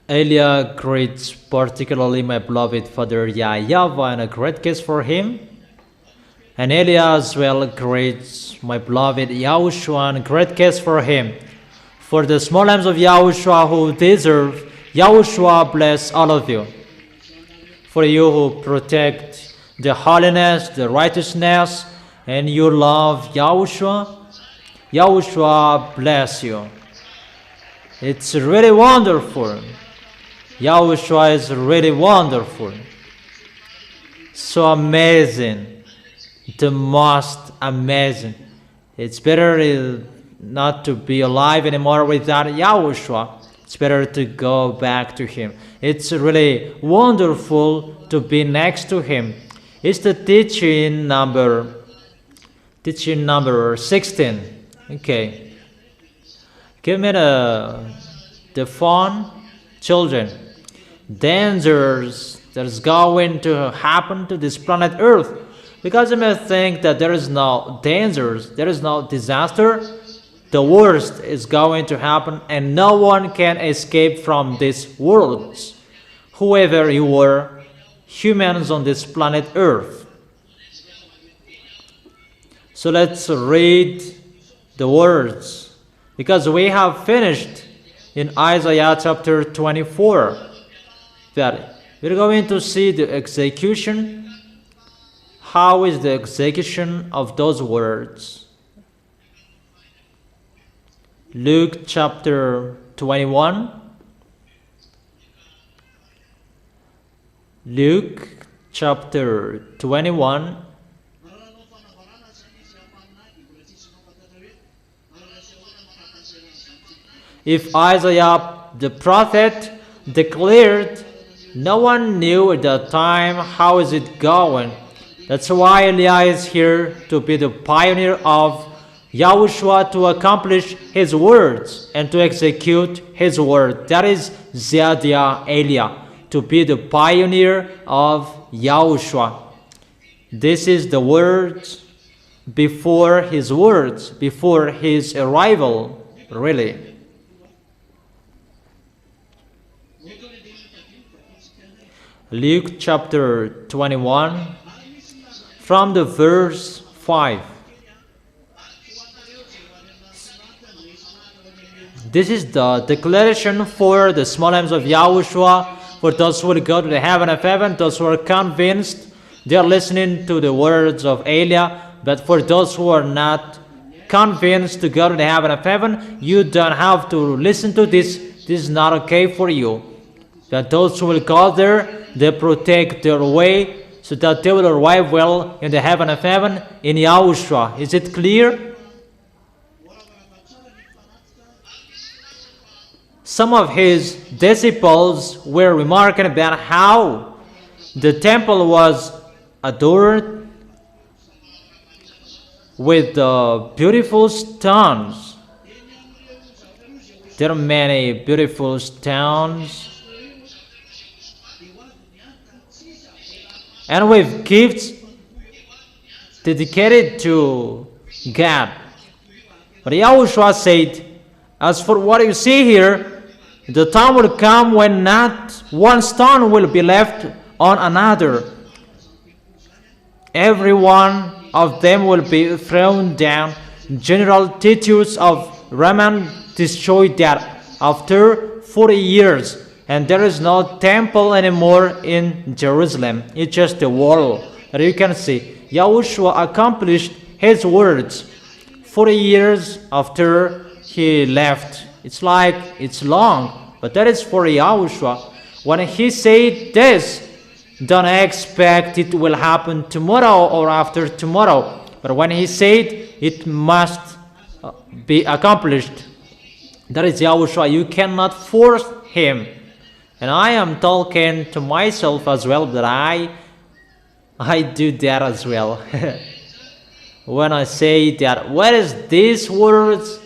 Elia greets particularly my beloved father YAHVAH, and a great kiss for him. And Elia as well greets my beloved YAHOSHUAH, and a great kiss for him. For the small lambs of YAHOSHUAH who deserve, YAHOSHUAH bless all of you. For you who protect the holiness, the righteousness, and you love YAHOSHUAH, YAHOSHUAH bless you. It's really wonderful. YAHOSHUAH is really wonderful. So amazing. The most amazing. It's better not to be alive anymore without YAHOSHUAH. It's better to go back to Him. It's really wonderful to be next to Him. It's the teaching number 16. Okay. Give me the phone, children. Dangers that is going to happen to this planet Earth. Because you may think that there is no dangers, there is no disaster. The worst is going to happen and no one can escape from this world. Whoever you are, humans on this planet Earth. So let's read the words. Because we have finished in Isaiah chapter 24. That we're going to see the execution. How is the execution of those words? Luke chapter 21. Luke chapter 21. If Isaiah the prophet declared, no one knew at that time how is it going. That's why Elia is here to be the pioneer of YAHOSHUAH, to accomplish his words and to execute his word. That is Zadiah Elia, to be the pioneer of YAHOSHUAH. This is the words, before his arrival, really. Luke chapter 21, from the verse 5. This is the declaration for the small lambs of YAHOSHUAH, for those who will go to the heaven of heaven, those who are convinced, they are listening to the words of Elia. But for those who are not convinced to go to the heaven of heaven, you don't have to listen to this. This is not okay for you. That those who will go there, they protect their way so that they will arrive well in the heaven of heaven in YAHOSHUAH. Is it clear? Some of his disciples were remarking about how the temple was adored with beautiful stones. There are many beautiful stones. And with gifts dedicated to God. But YAHOSHUAH said, as for what you see here, the time will come when not one stone will be left on another. Every one of them will be thrown down. General Titus of Roman destroyed that after 40 years. And there is no temple anymore in Jerusalem. It's just a wall that you can see. YAHOSHUAH accomplished his words 40 years after he left. It's like it's long, but that is for YAHOSHUAH. When he said this, don't expect it will happen tomorrow or after tomorrow. But when he said it must be accomplished, that is YAHOSHUAH. You cannot force him. And I am talking to myself as well, that I do that as well. When I say that, where is this words?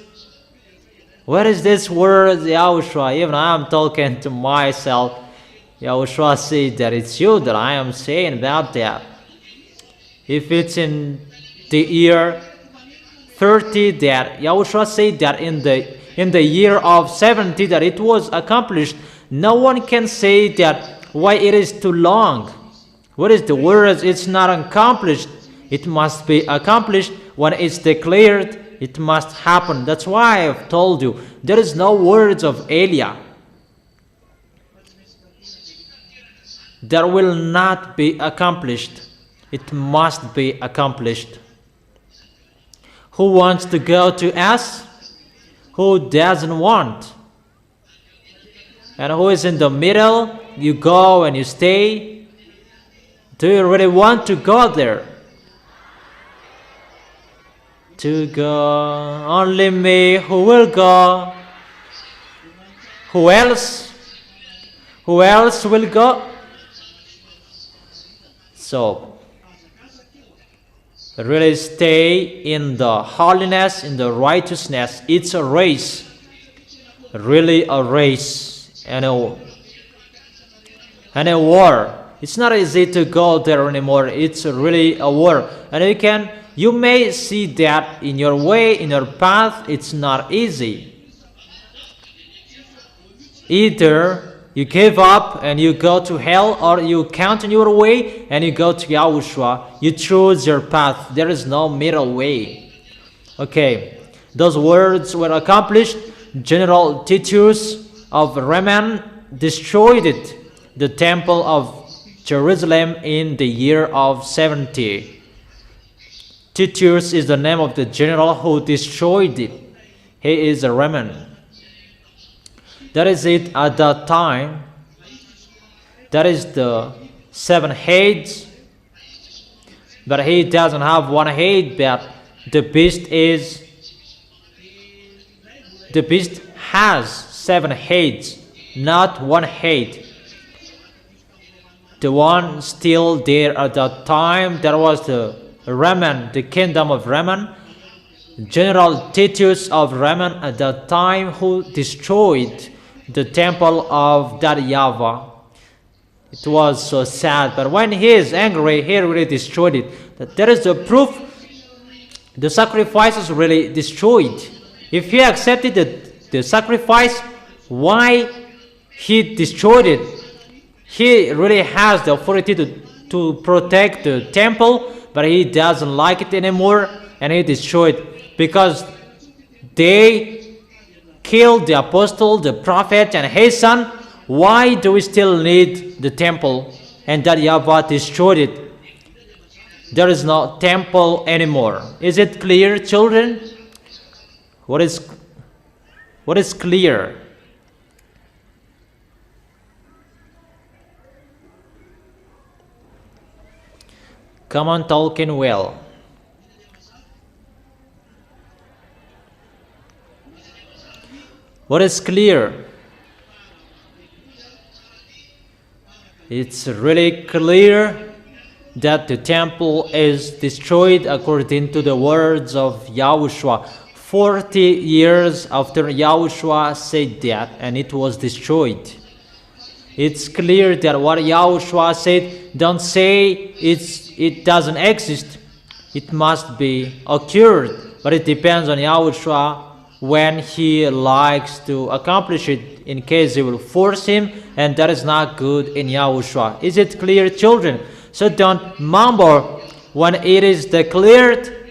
Where is this word, YAHOSHUAH? Even I am talking to myself. YAHOSHUAH said that it's you that I am saying about that. If it's in the year 30, that YAHOSHUAH said that in the in the year of 70 that it was accomplished, no one can say that why it is too long. What is the words? It's not accomplished. It must be accomplished. When it's declared, it must happen. That's why I've told you there is no words of Eliah that will not be accomplished. It must be accomplished. Who wants to go to S? Who doesn't want? And who is in the middle? You go and you stay. Do you really want to go there? To go, only me. Who will go? Who else? Who else will go? So, really stay in the holiness, in the righteousness. It's a race, really a race, and a war. It's not easy to go there anymore. It's really a war, and you may see that in your way, in your path. It's not easy. Either you give up and you go to hell, or you continue your way and you go to YAHOSHUAH. You choose your path. There is no middle way. Okay, those words were accomplished. General Titus of Roman destroyed it, the temple of Jerusalem, in the year of 70. Titus is the name of the general who destroyed it. He is a Roman. That is it at that time. That is the 7 heads. But he doesn't have 1 head, but the beast has 7 heads, not 1 head. The one still there at that time, that was the Roman, the kingdom of Roman. General Titus of Roman at that time, who destroyed the temple of that YAHVAH. It was so sad, but when he is angry, he really destroyed it. That there is the proof. The sacrifices really destroyed. If he accepted the sacrifice, why he destroyed it? He really has the authority to protect the temple, but he doesn't like it anymore, and he destroyed it because they killed the apostle, the prophet, and his son. Why do we still need the temple? And that YAHVAH destroyed it. There is no temple anymore. Is it clear, children? What is clear? Come on, talking well. What is clear? It's really clear that the temple is destroyed according to the words of YAHOSHUAH. 40 years after YAHOSHUAH said that, and it was destroyed. It's clear that what YAHOSHUAH said, don't say it doesn't exist. It must be occurred, but it depends on YAHOSHUAH when he likes to accomplish it, in case he will force him, and that is not good in YAHOSHUAH. Is it clear, children? So don't mumble when it is declared,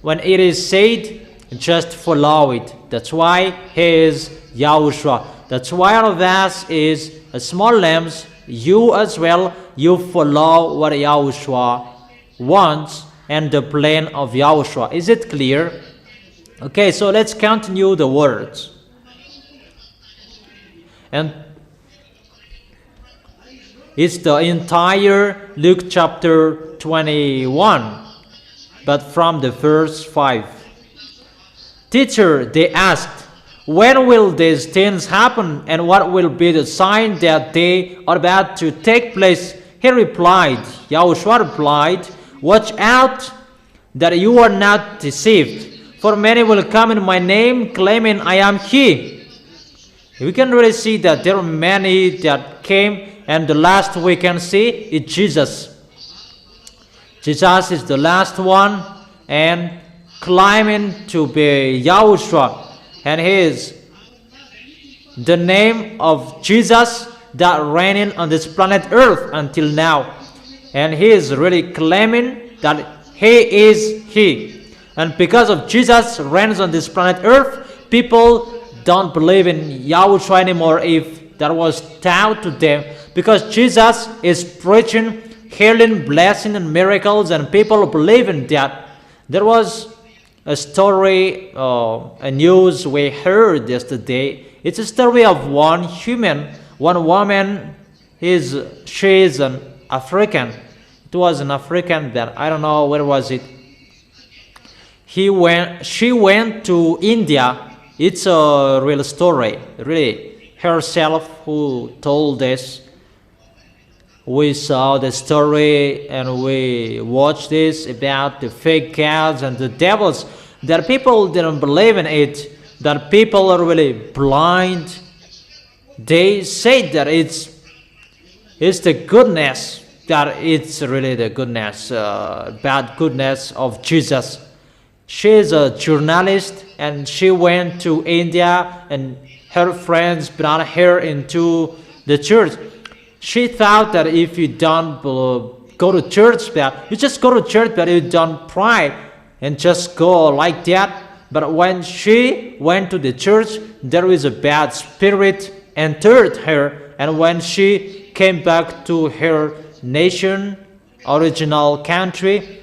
when it is said, just follow it. That's why he is YAHOSHUAH. That's why all of us is a small lambs. You as well, you follow what YAHOSHUAH wants and the plan of YAHOSHUAH. Is it clear? Okay, so let's continue the words. And it's the entire Luke chapter 21, but from the verse 5. Teacher, they asked, when will these things happen, and what will be the sign that they are about to take place? He replied, YAHOSHUAH replied, watch out that you are not deceived. For many will come in my name, claiming I am He. We can really see that there are many that came, and the last we can see is Jesus. Jesus is the last one, and claiming to be YAHOSHUAH, and He is the name of Jesus that reigning on this planet Earth until now. And he is really claiming that he is he. And because of Jesus reigns on this planet Earth, people don't believe in YAHOSHUAH anymore if that was taught to them. Because Jesus is preaching healing, blessing, and miracles, and people believe in that. There was a story, a news we heard yesterday. It's a story of one woman. She is an African. It was an African that I don't know where was it. She went to India. It's a real story, really. Herself who told this. We saw the story and we watched this about the fake gods and the devils. That people didn't believe in it. That people are really blind. They say that it's the goodness. That it's really the goodness, bad goodness of Jesus. She is a journalist and she went to India and her friends brought her into the church. She thought that if you don't go to church, that you just go to church, but you don't pray and just go like that. But when she went to the church, there is a bad spirit entered her, and when she came back to her nation, original country,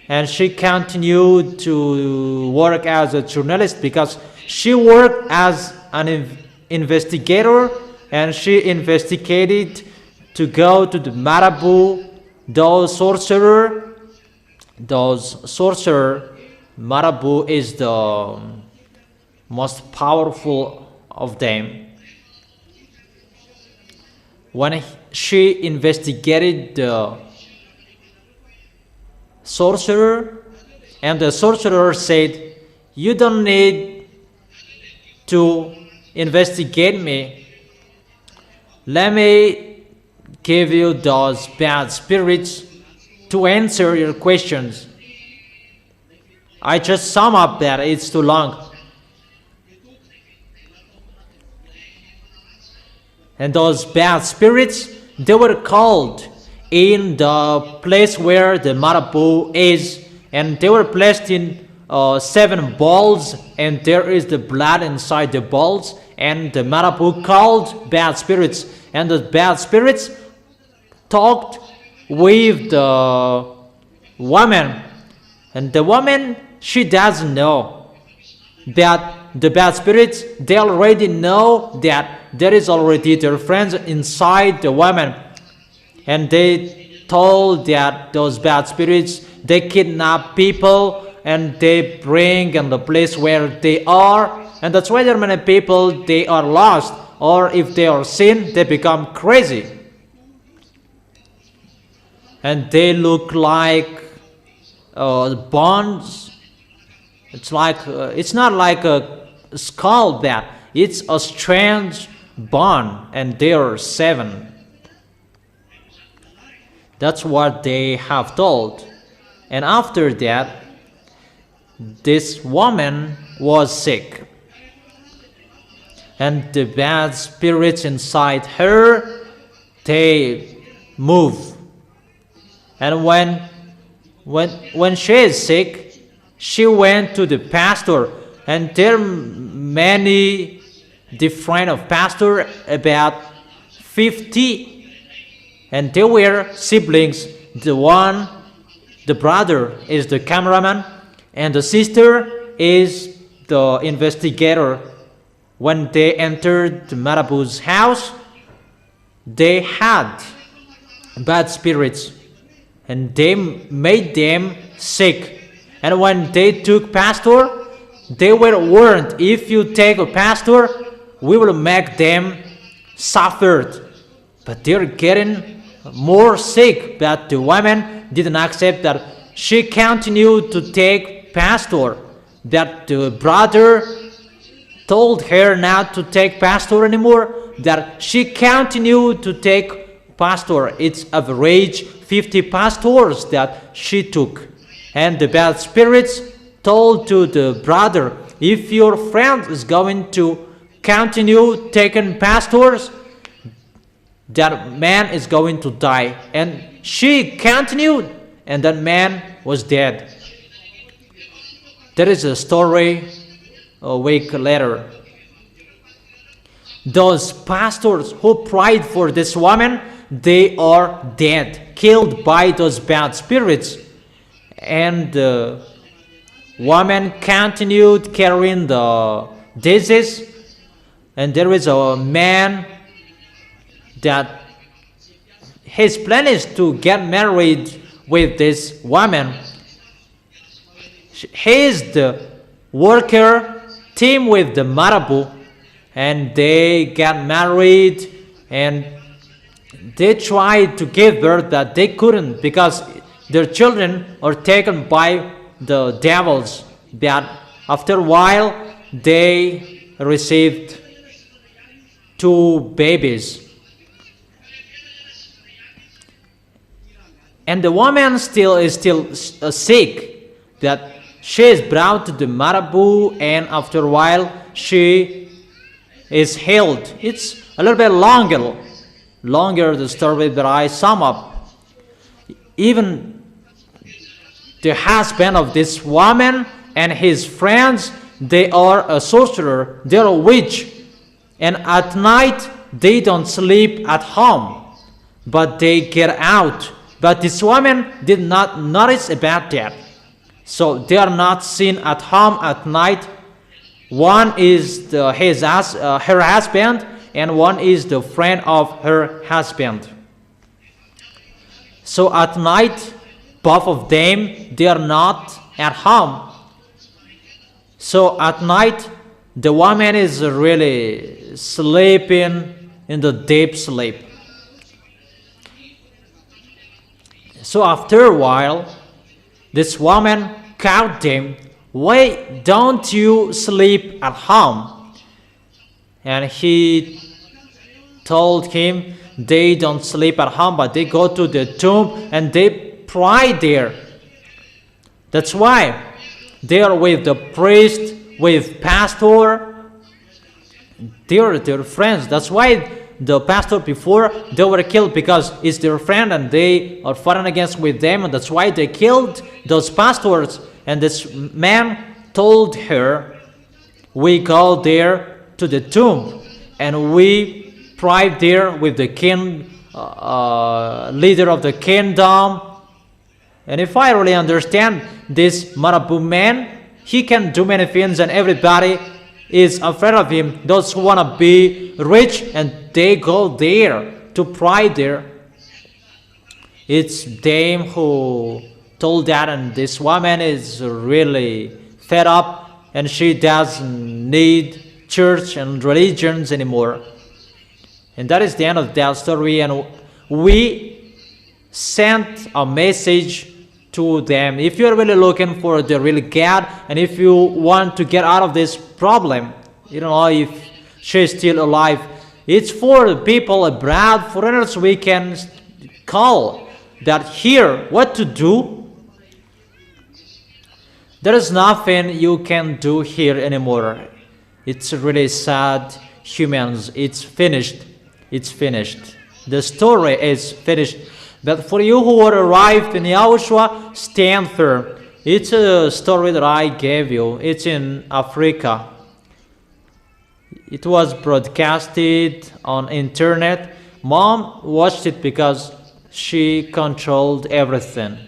and she continued to work as a journalist because she worked as an investigator, and she investigated to go to the Marabu, those sorcerer. Marabu is the most powerful of them. When she investigated the sorcerer, and the sorcerer said, "You don't need to investigate me. Let me give you those bad spirits to answer your questions." I just sum up that, it's too long. And those bad spirits, they were called in the place where the Marabu is, and they were placed in 7 balls, and there is the blood inside the balls, and the Marabu called bad spirits, and the bad spirits talked with the woman, and the woman, she doesn't know that the bad spirits, they already know that there is already their friends inside the woman, and they told that those bad spirits, they kidnap people and they bring in the place where they are, and that's why there are many people, they are lost, or if they are sin, they become crazy. And they look like bones. It's like it's not like a skull bat. It's a strange bone, and there are 7. That's what they have told. And after that, this woman was sick, and the bad spirits inside her, they move. And when she is sick, she went to the pastor, and there are many different of pastor, about 50, and they were siblings. The brother is the cameraman, and the sister is the investigator. When they entered the Marabu's house, they had bad spirits, and they made them sick. And when they took pastor, they were warned, if you take a pastor, we will make them suffered. But they're getting more sick. But the woman didn't accept that. She continued to take pastor. That the brother told her not to take pastor anymore. That she continued to take pastor. It's average 50 pastors that she took. And the bad spirits told to the brother, if your friend is going to continue taking pastors, that man is going to die. And she continued, and that man was dead. There is a story a week later. Those pastors who prayed for this woman, they are dead, killed by those bad spirits. And the woman continued carrying the disease. And there is a man that his plan is to get married with this woman. He is the worker team with the Marabu, and they got married, and they tried to give birth, that they couldn't because their children are taken by the devils. That after a while they received 2 babies. And the woman is still sick, that she is brought to the Marabu, and after a while she is healed. It's a little bit longer the story, but I sum up. Even the husband of this woman and his friends, they are a sorcerer, they are a witch, and at night they don't sleep at home, but they get out. But this woman did not notice about that. So they are not seen at home at night. One is her husband, and one is the friend of her husband. So at night, both of them, they are not at home. So at night, the woman is really sleeping in the deep sleep. So after a while, this woman caught them. Why don't you sleep at home? And he told him they don't sleep at home, but they go to the tomb and they pray there. That's why they are with the priest, with pastor. They are their friends. That's why the pastor before, they were killed, because it's their friend and they are fighting against with them, and that's why they killed those pastors. And this man told her, we go there to the tomb and we pray there with the king, leader of the kingdom. And if I really understand this Marabu man, he can do many things and everybody is afraid of him. Those who want to be rich, and they go there to pray there. It's them who told that, and this woman is really fed up, and she doesn't need church and religions anymore. And that is the end of that story. And we sent a message to them. If you're really looking for the real God, and if you want to get out of this problem, you don't know if she's still alive, it's for the people abroad, foreigners. We can call that here what to do. There is nothing you can do here anymore. It's really sad. Humans, it's finished. It's finished. The story is finished. But for you who are arrived in YAHOSHUAH, stand firm. It's a story that I gave you. It's in Africa. It was broadcasted on internet. Mom watched it because she controlled everything.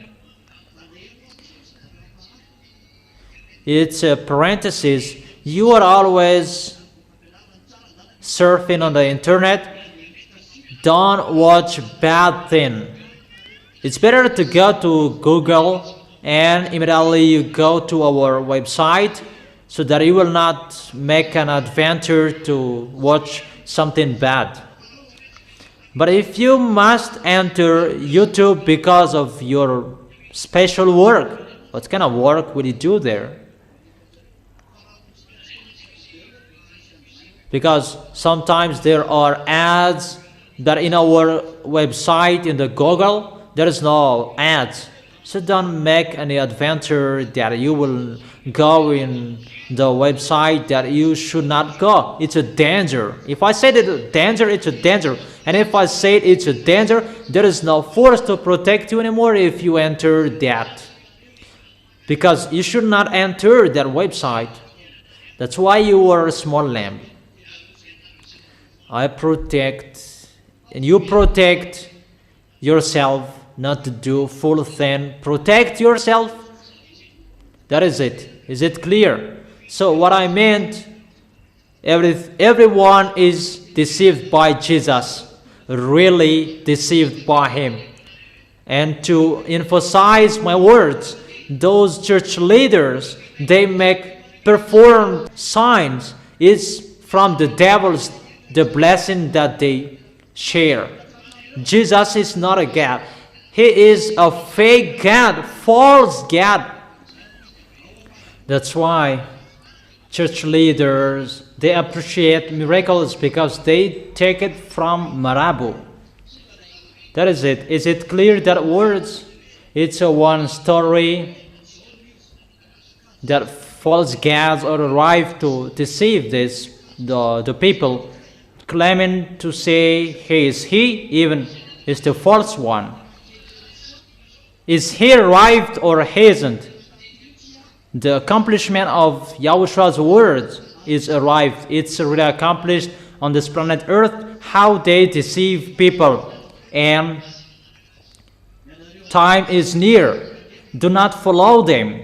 It's a parenthesis. You are always surfing on the internet. Don't watch bad thing. It's better to go to Google and immediately you go to our website, so that you will not make an adventure to watch something bad. But if you must enter YouTube because of your special work, what kind of work will you do there? Because sometimes there are ads that in our website, in the Google, there is no ads. So don't make any adventure that you will go in the website that you should not go. It's a danger. If I say that it's a danger, it's a danger. And if I say it's a danger, there is no force to protect you anymore if you enter that. Because you should not enter that website. That's why you are a small lamb. I protect, and you protect yourself. Not to do full thing. Protect yourself. That is it. Is it clear? So what I meant, everyone is deceived by Jesus. Really deceived by him. And to emphasize my words, those church leaders, they perform signs. It's from the devils, the blessing that they share. Jesus is not a God. He is a fake God, false God. That's why church leaders, they appreciate miracles because they take it from Marabu. That is it. Is it clear that words? It's a one story that false gods are arrived to deceive the people, claiming to say he even is the false one. Is he arrived or hasn't? The accomplishment of Yahushua's words is arrived. It's already accomplished on this planet Earth, how they deceive people. And time is near. Do not follow them.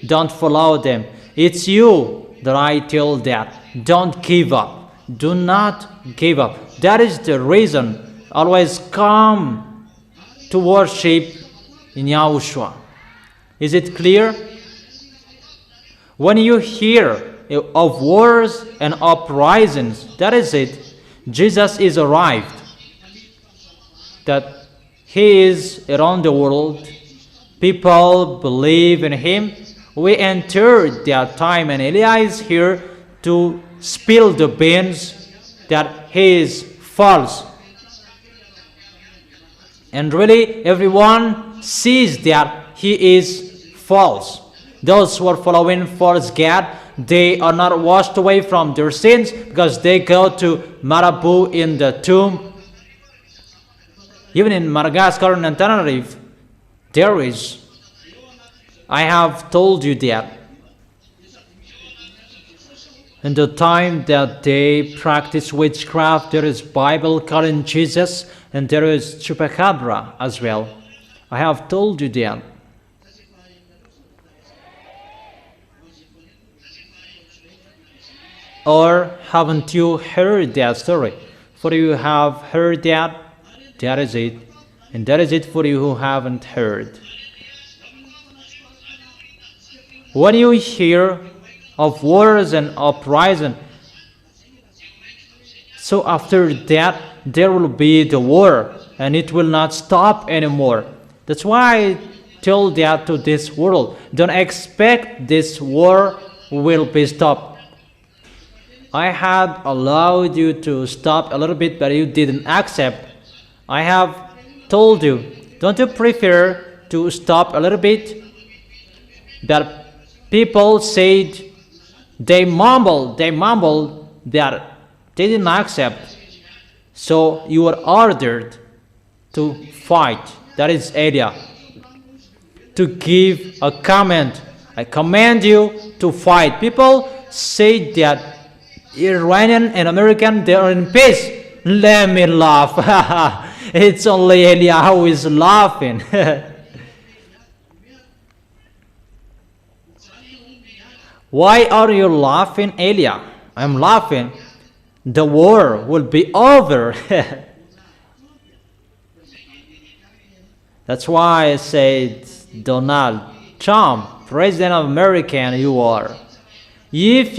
Don't follow them. It's you that I tell that. Don't give up. Do not give up. That is the reason. Always come to worship in Yahushua. Is it clear? When you hear of wars and uprisings, that is it. Jesus is arrived. That he is around the world. People believe in him. We entered that time, and Eliah is here to spill the beans that he is false. And really, everyone sees that he is false. Those who are following false God, they are not washed away from their sins because they go to Marabu in the tomb. Even in Madagascar and Tenerife, there is. I have told you that. In the time that they practice witchcraft, there is Bible calling Jesus, and there is chupacabra as well. I have told you that. Or haven't you heard that story? For you have heard that, that is it. And that is it for you who haven't heard. When you hear of wars and uprising, so after that, there will be the war, and it will not stop anymore. That's why I tell that to this world. Don't expect this war will be stopped. I had allowed you to stop a little bit, but you didn't accept. I have told you, don't you prefer to stop a little bit? That people said, they mumbled that they didn't accept. So you were ordered to fight. That is area. To give a comment. I command you to fight. People say that Iranian and American, they are in peace. Let me laugh. It's only Elia who is laughing. Why are you laughing, Elia? I'm laughing. The war will be over. That's why I said, Donald Trump, President of America, you are. If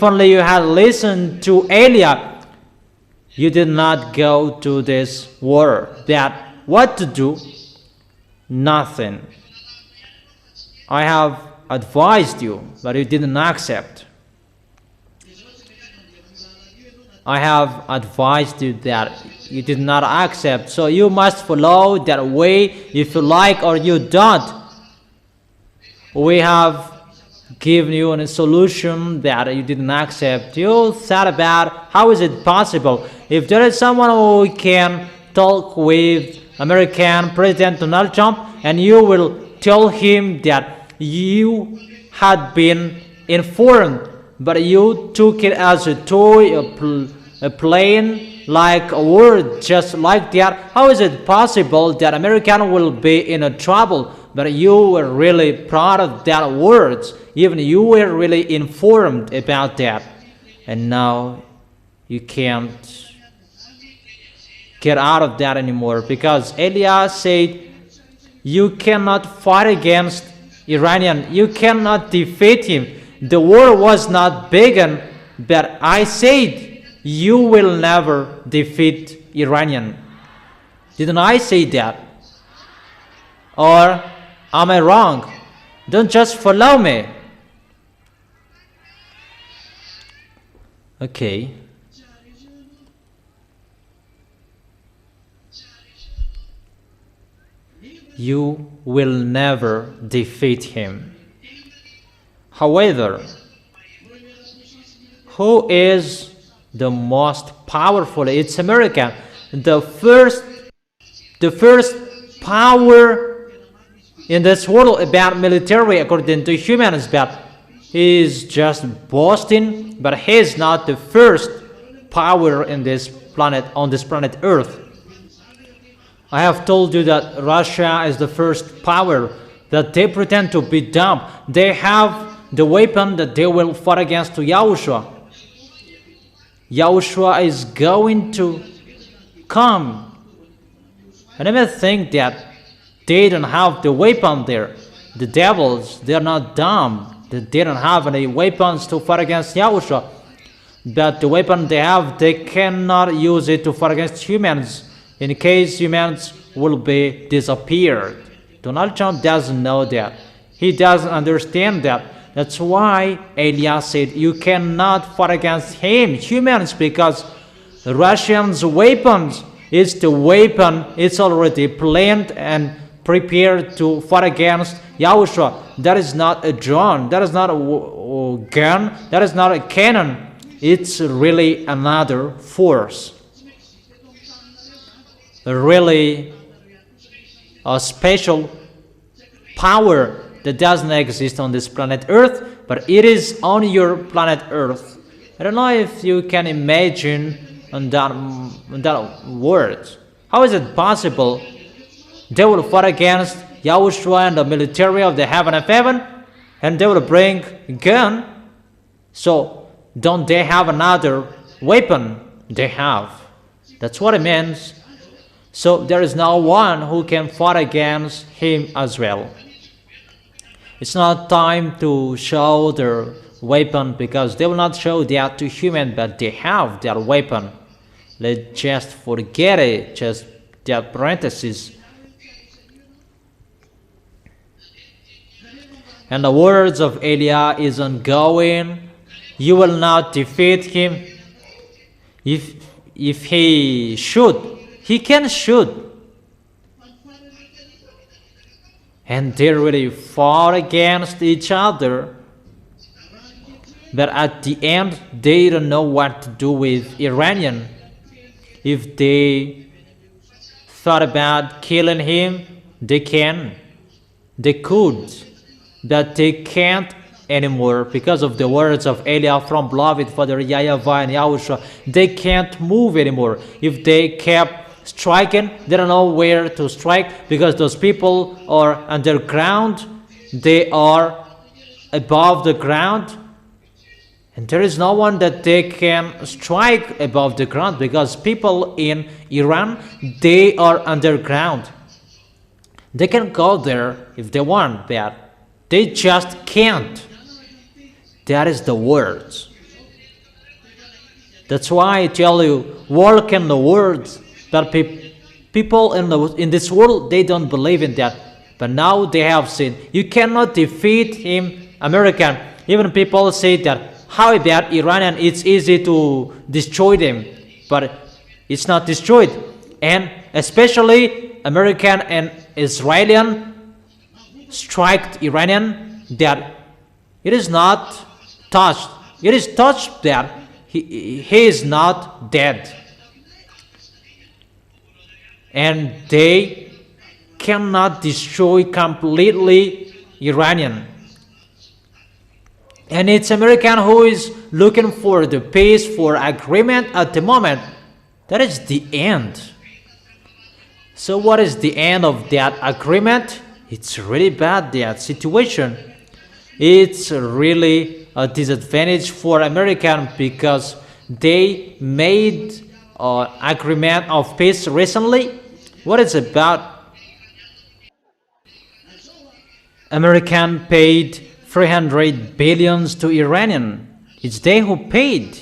only you had listened to Elia, you did not go to this war. That what to do? Nothing. I have advised you, but you didn't accept. I have advised you that you did not accept, so you must follow that way if you like or you don't. We have given you a solution that you didn't accept. You thought about how is it possible if there is someone who can talk with American President Donald Trump and you will tell him that you had been informed, but you took it as a toy, a plain like a word just like that. How is it possible that American will be in a trouble, but you were really proud of that words, even you were really informed about that, and now you can't get out of that anymore because Elias said you cannot fight against Iranian, you cannot defeat him. The war was not begun, but I said you will never defeat Iranian. Didn't I say that? Or am I wrong? Don't just follow me. Okay. You will never defeat him. However, who is the most powerful? It's America. The first power in this world about military, according to humans, but he is just boasting, but he is not the first power in this planet, on this planet Earth. I have told you that Russia is the first power, that they pretend to be dumb. They have the weapon that they will fight against to YAHOSHUAH. YAHOSHUAH is going to come. I never think that they don't have the weapon there. The devils, they're not dumb. They don't have any weapons to fight against YAHOSHUAH. But the weapon they have, they cannot use it to fight against humans, in case humans will be disappeared. Donald Trump doesn't know that. He doesn't understand that. That's why Elias said you cannot fight against him, humans, because the Russians' weapons is the weapon. It's already planned and prepared to fight against YAHOSHUAH. That is not a drone. That is not a gun. That is not a cannon. It's really another force. Really a special power that doesn't exist on this planet Earth, but it is on your planet Earth. I don't know if you can imagine on that word. How is it possible they will fight against YAHOSHUAH and the military of the heaven of heaven, and they will bring a gun? So don't they have another weapon? They have. That's what it means. So there is no one who can fight against him as well. It's not time to show their weapon, because they will not show that to human, but they have their weapon. Let's just forget it, just that parenthesis. And the words of Eliah is ongoing. You will not defeat him. If he should, he can shoot. And they really fought against each other. But at the end, they don't know what to do with Iranian. If they thought about killing him, they can. They could. But they can't anymore because of the words of Eliah from beloved Father YAHVAH and YAHOSHUAH. They can't move anymore. If they kept striking, they don't know where to strike, because those people are underground. They are above the ground. And there is no one that they can strike above the ground, because people in Iran, they are underground. They can go there if they want, but they just can't. That is the words. That's why I tell you, walk in the words. But people in this world, they don't believe in that. But now they have seen. You cannot defeat him, American. Even people say that, how about Iranian? It's easy to destroy them, but it's not destroyed. And especially American and Israeli strike Iranian that it is not touched. It is touched that he is not dead. And they cannot destroy completely Iranian. And it's American who is looking for the peace, for agreement at the moment. That is the end. So what is the end of that agreement? It's really bad, that situation. It's really a disadvantage for American because they made an agreement of peace recently. What is about? American paid 300 billions to Iranian. It's they who paid.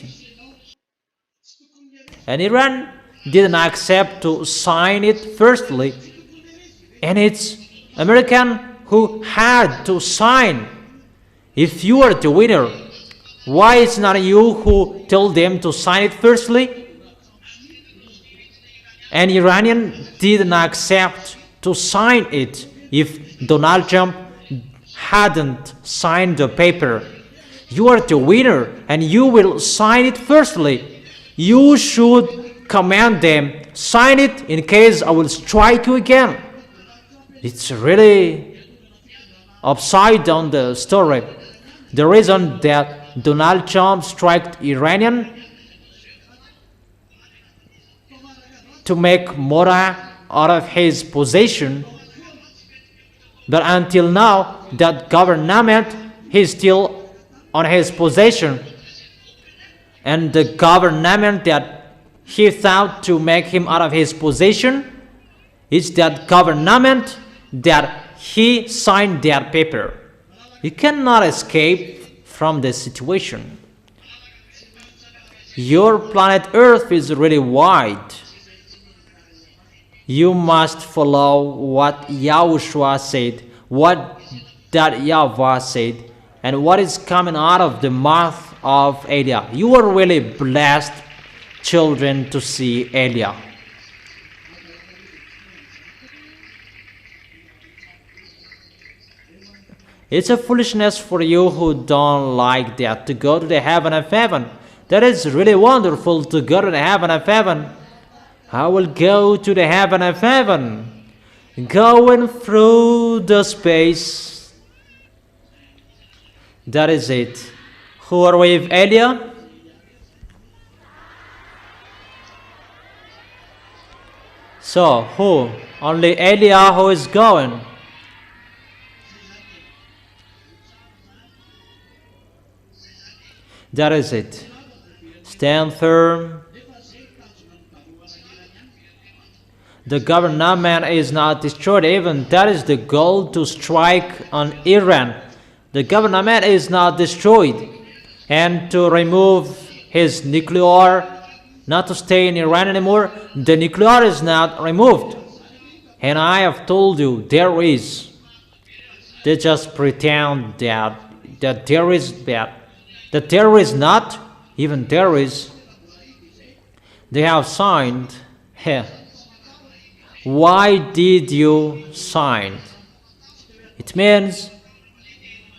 And Iran didn't accept to sign it firstly. And it's American who had to sign. If you are the winner, why it's not you who told them to sign it firstly? And Iranian didn't accept to sign it if Donald Trump hadn't signed the paper. You are the winner and you will sign it firstly. You should command them, sign it in case I will strike you again. It's really upside down the story. The reason that Donald Trump struck Iranian to make Mora out of his possession, but until now that government is still on his possession, and the government that he thought to make him out of his possession is that government that he signed that paper. You cannot escape from this situation. Your planet Earth is really wide. You must follow what YAHOSHUAH said, what that YAHVAH said, and what is coming out of the mouth of Elia. You are really blessed children to see Elia. It's a foolishness for you who don't like that to go to the heaven of heaven. That is really wonderful to go to the heaven of heaven. I will go to the heaven of heaven, going through the space. That is it. Who are with Elia? So, who? Only Elia who is going. That is it. Stand firm. The government is not destroyed. Even that is the goal, to strike on Iran. The government is not destroyed. And to remove his nuclear, not to stay in Iran anymore, the nuclear is not removed. And I have told you, there is. They just pretend that there is that. That there is not, even there is. They have signed. Why did you sign? It means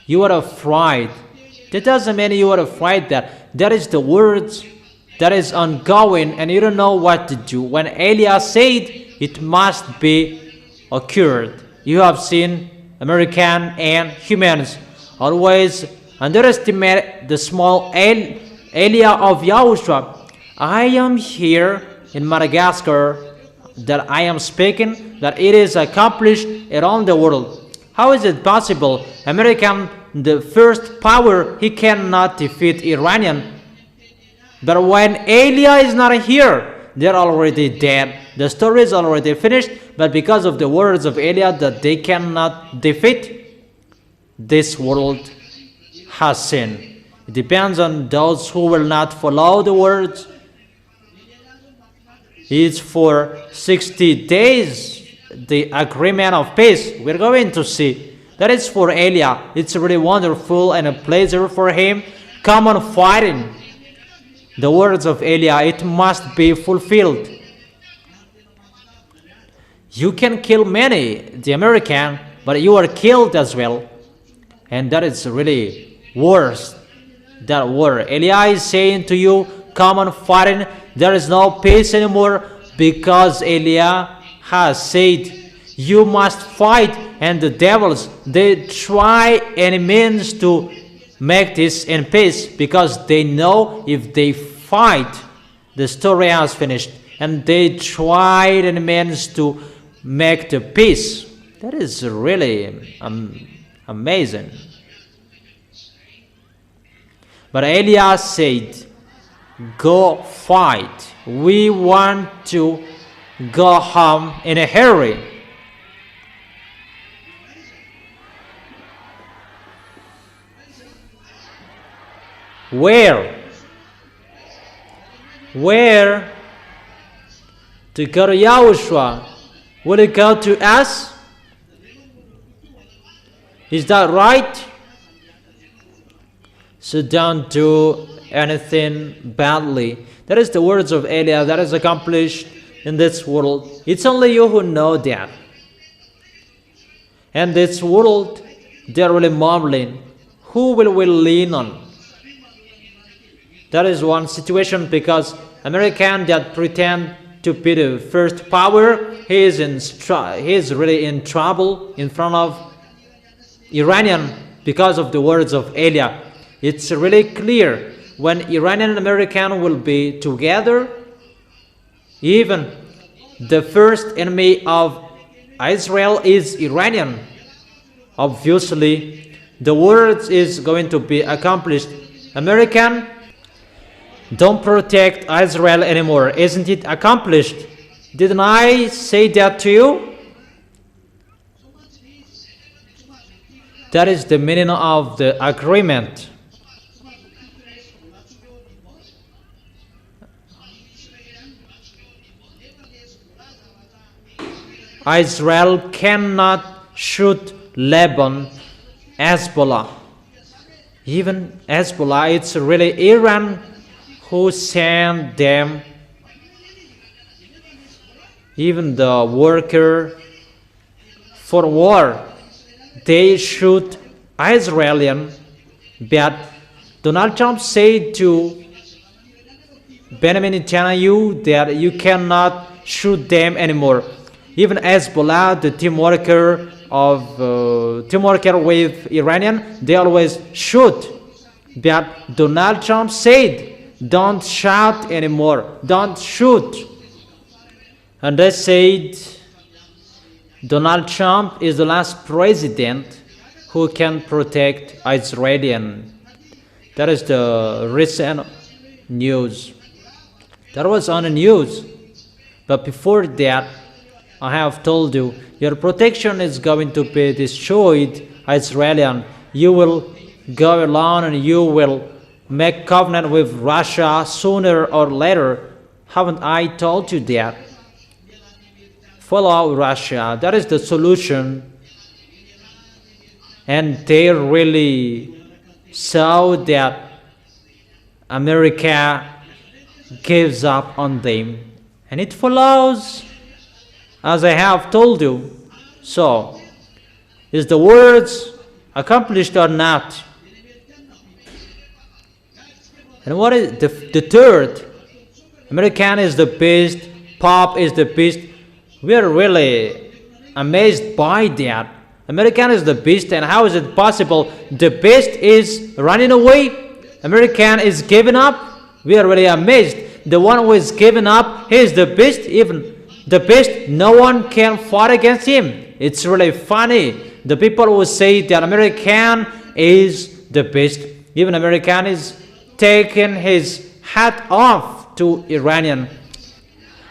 you are afraid. That doesn't mean you are afraid that is the words that is ongoing and you don't know what to do. When Elia said it must be occurred. You have seen American and humans always underestimate the small Elia of YAHOSHUAH. I am here in Madagascar, that I am speaking, that it is accomplished around the world. How is it possible? American, the first power, he cannot defeat Iranian. But when Elia is not here, they're already dead. The story is already finished, but because of the words of Elia that they cannot defeat, this world has sinned. It depends on those who will not follow the words. It's for 60 days, the agreement of peace. We're going to see. That is for Elia. It's really wonderful and a pleasure for him come on fighting. The words of Elijah, it must be fulfilled. You can kill many, the American, but you are killed as well. And that is really worse, that word. Elijah is saying to you, come on fighting. There is no peace anymore because Elijah has said, you must fight. And the devils, they try any means to make this in peace because they know if they fight, the story has finished. And they tried any means to make the peace. That is really amazing. But Elijah said, go fight. We want to go home in a hurry. Where to go to YAHOSHUAH? Will it go to us? Is that right? So don't do anything badly. That is the words of Elijah that is accomplished in this world. It's only you who know that. And this world, they're really mumbling. Who will we lean on? That is one situation because American that pretend to be the first power, he is really in trouble in front of Iranian because of the words of Elijah. It's really clear when Iranian and American will be together, even the first enemy of Israel is Iranian. Obviously, the words is going to be accomplished. American don't protect Israel anymore. Isn't it accomplished? Didn't I say that to you? That is the meaning of the agreement. Israel cannot shoot Lebanon, Hezbollah. Even Hezbollah, it's really Iran who sent them. Even the worker for war, they shoot Israelian. But Donald Trump said to Benjamin Netanyahu that you cannot shoot them anymore. Even Hezbollah, the team worker with Iranian, they always shoot. But Donald Trump said, don't shout anymore, don't shoot. And they said, Donald Trump is the last president who can protect Israelian. That is the recent news. That was on the news. But before that, I have told you, your protection is going to be destroyed, Israelian. You will go alone and you will make covenant with Russia sooner or later. Haven't I told you that? Follow Russia. That is the solution. And they really saw that America gives up on them. And it follows, as I have told you. So, is the words accomplished or not? And what is the third? American is the best, Pop is the best. We are really amazed by that. American is the best, and how is it possible? The best is running away. American is giving up. We are really amazed. The one who is giving up, he is the best. Even the best, no one can fight against him. It's really funny. The people who say that American is the best. Even American is taking his hat off to Iranian.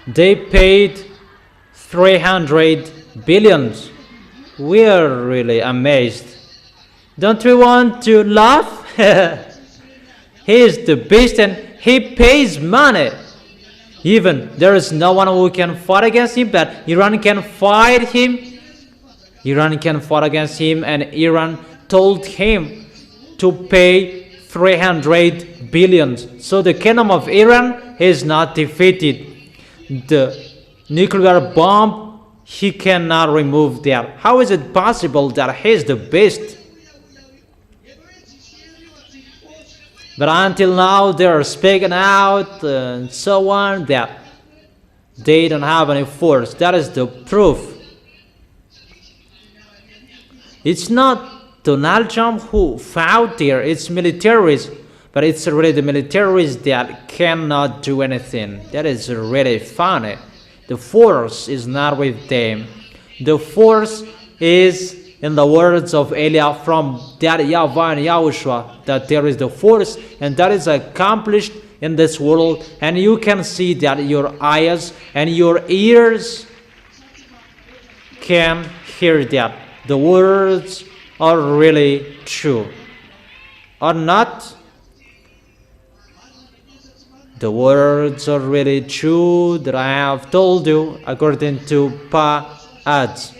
They paid 300 billions. We are really amazed. Don't we want to laugh? He is the best and he pays money. Even there is no one who can fight against him, but Iran can fight him. Iran can fight against him, and Iran told him to pay 300 billion. So the kingdom of Iran is not defeated. The nuclear bomb, he cannot remove that. How is it possible that he is the best? But until now, they are speaking out and so on that they don't have any force. That is the proof. It's not Donald Trump who fought there. It's militaries. But it's really the militaries that cannot do anything. That is really funny. The force is not with them. The force is, in the words of Elia from that YAHVAH and YAHOSHUAH, that there is the force and that is accomplished in this world, and you can see that your eyes and your ears can hear that. The words are really true. Or not? The words are really true that I have told you according to ads.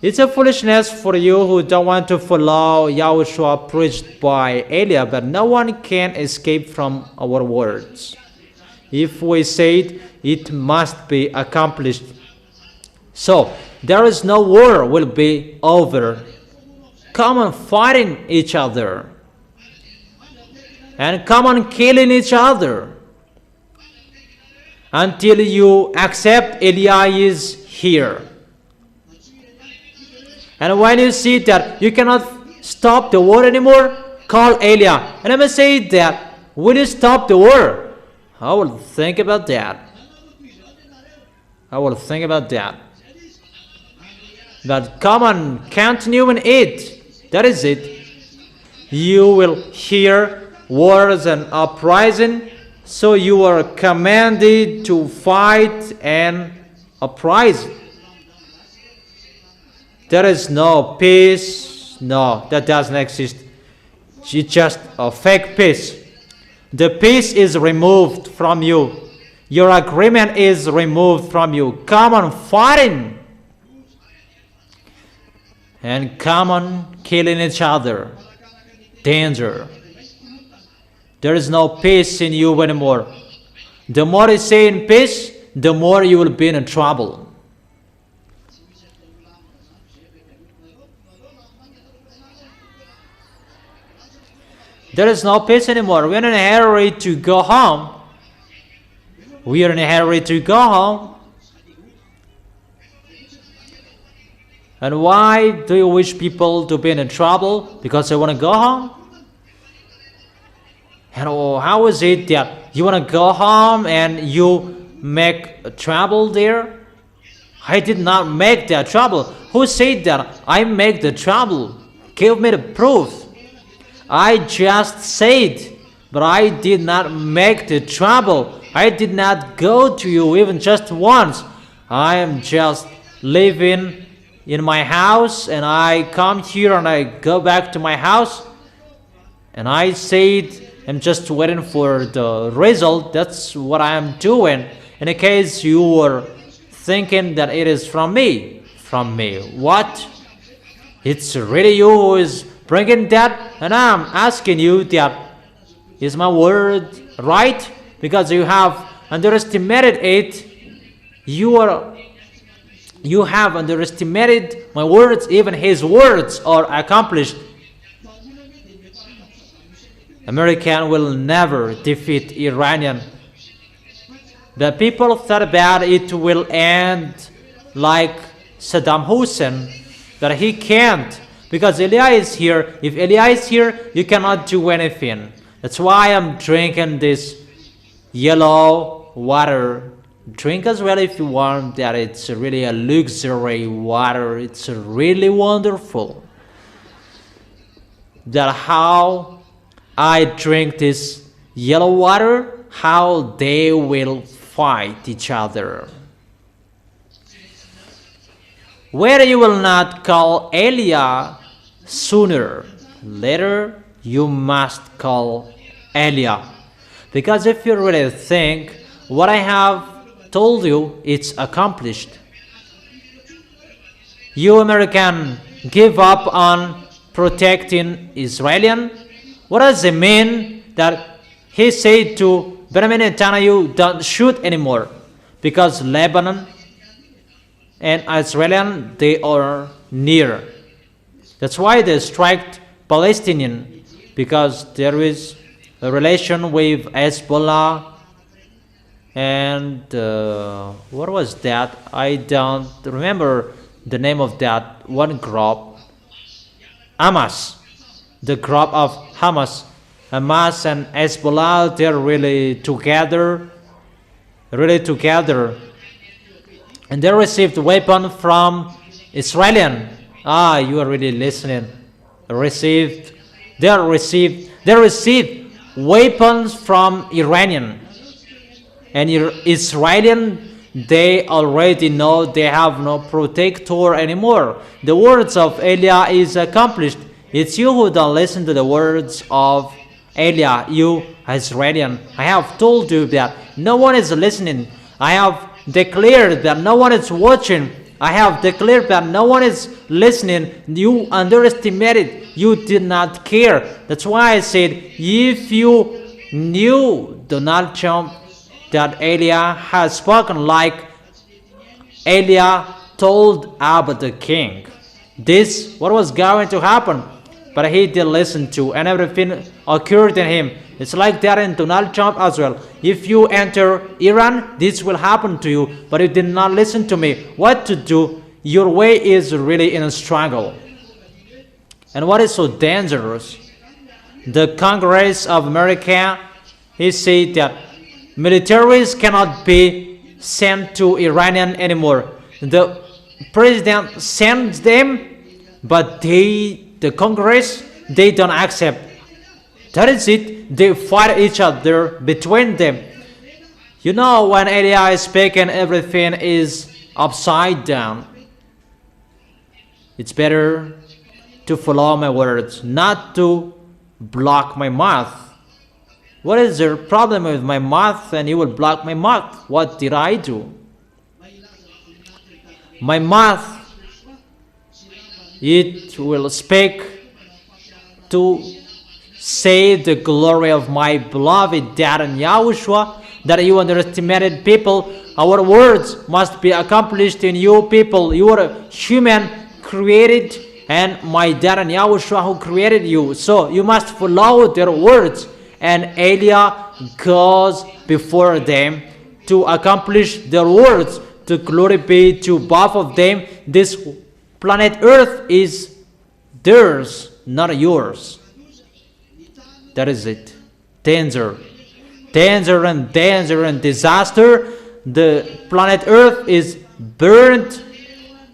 It's a foolishness for you who don't want to follow YAHOSHUAH preached by Elia, but no one can escape from our words. If we say it must be accomplished. So, there is no war will be over. Come on fighting each other. And come on killing each other. Until you accept Elia is here. And when you see that you cannot stop the war anymore, call Elia. And I must say that, will you stop the war? I will think about that. I will think about that. But come on, continue and eat. That is it. You will hear wars and uprising, so you are commanded to fight and uprising. There is no peace. No, that doesn't exist. It's just a fake peace. The peace is removed from you. Your agreement is removed from you. Come on fighting. And come on killing each other. Danger. There is no peace in you anymore. The more you say in peace, the more you will be in trouble. There is no peace anymore. We are in a hurry to go home. We are in a hurry to go home. And why do you wish people to be in trouble? Because they want to go home? And how is it that you want to go home and you make trouble there? I did not make that trouble. Who said that I make the trouble? Give me the proof. I just said, but I did not make the trouble. I did not go to you even just once. I am just living in my house, and I come here and I go back to my house, and I said I'm just waiting for the result. That's what I am doing. In case you were thinking that it is from me. From me. What? It's really you who is bringing that, and I'm asking you that, is my word right? Because you have underestimated it. You have underestimated my words. Even his words are accomplished. American will never defeat Iranian. The people thought about it will end like Saddam Hussein, but he can't. Because Elia is here. If Elia is here, you cannot do anything. That's why I'm drinking this yellow water. Drink as well if you want. That it's really a luxury water. It's really wonderful. That how I drink this yellow water, how they will fight each other. Where you will not call Elia sooner, later you must call Elia. Because if you really think what I have told you, it's accomplished. You American give up on protecting Israelian, What does it mean that he said to Benjamin Netanyahu, don't shoot anymore? Because Lebanon and Israel, they are near. That's why they strike Palestinian, because there is a relation with Hezbollah. And what was that? I don't remember the name of that one group. Hamas, the group of Hamas. Hamas and Hezbollah, they're really together. And they received weapon from Israelian. You are really listening. They received weapons from Iranian. And Israelian, they already know they have no protector anymore. The words of Elia is accomplished. It's you who don't listen to the words of Elia, you Israelian. I have told you that no one is listening. I have declared that no one is watching. I have declared that no one is listening. You underestimated. You did not care. That's why I said, if you knew Donald Trump, that Elia has spoken like Elia told Abba the king. This, what was going to happen, but he didn't listen to, and everything occurred in him. It's like that in Donald Trump as well. If you enter Iran, this will happen to you, but you did not listen to me. What to do? Your way is really in a struggle. And what is so dangerous? The Congress of America, he said that militaries cannot be sent to Iranian anymore. The president sends them, but the Congress, they don't accept. That is it. They fight each other between them. You know, when Elia is speaking, everything is upside down. It's better to follow my words, not to block my mouth. What is your problem with my mouth and you will block my mouth? What did I do? My mouth, it will speak to say the glory of my beloved dad and YAHOSHUAH, that you underestimated people. Our words must be accomplished in you people. You are a human created, and my dad and YAHOSHUAH who created you. So you must follow their words. And Elia goes before them to accomplish their words. To glory be to both of them. This planet Earth is theirs, not yours. That is it. Danger and disaster. The planet Earth is burnt.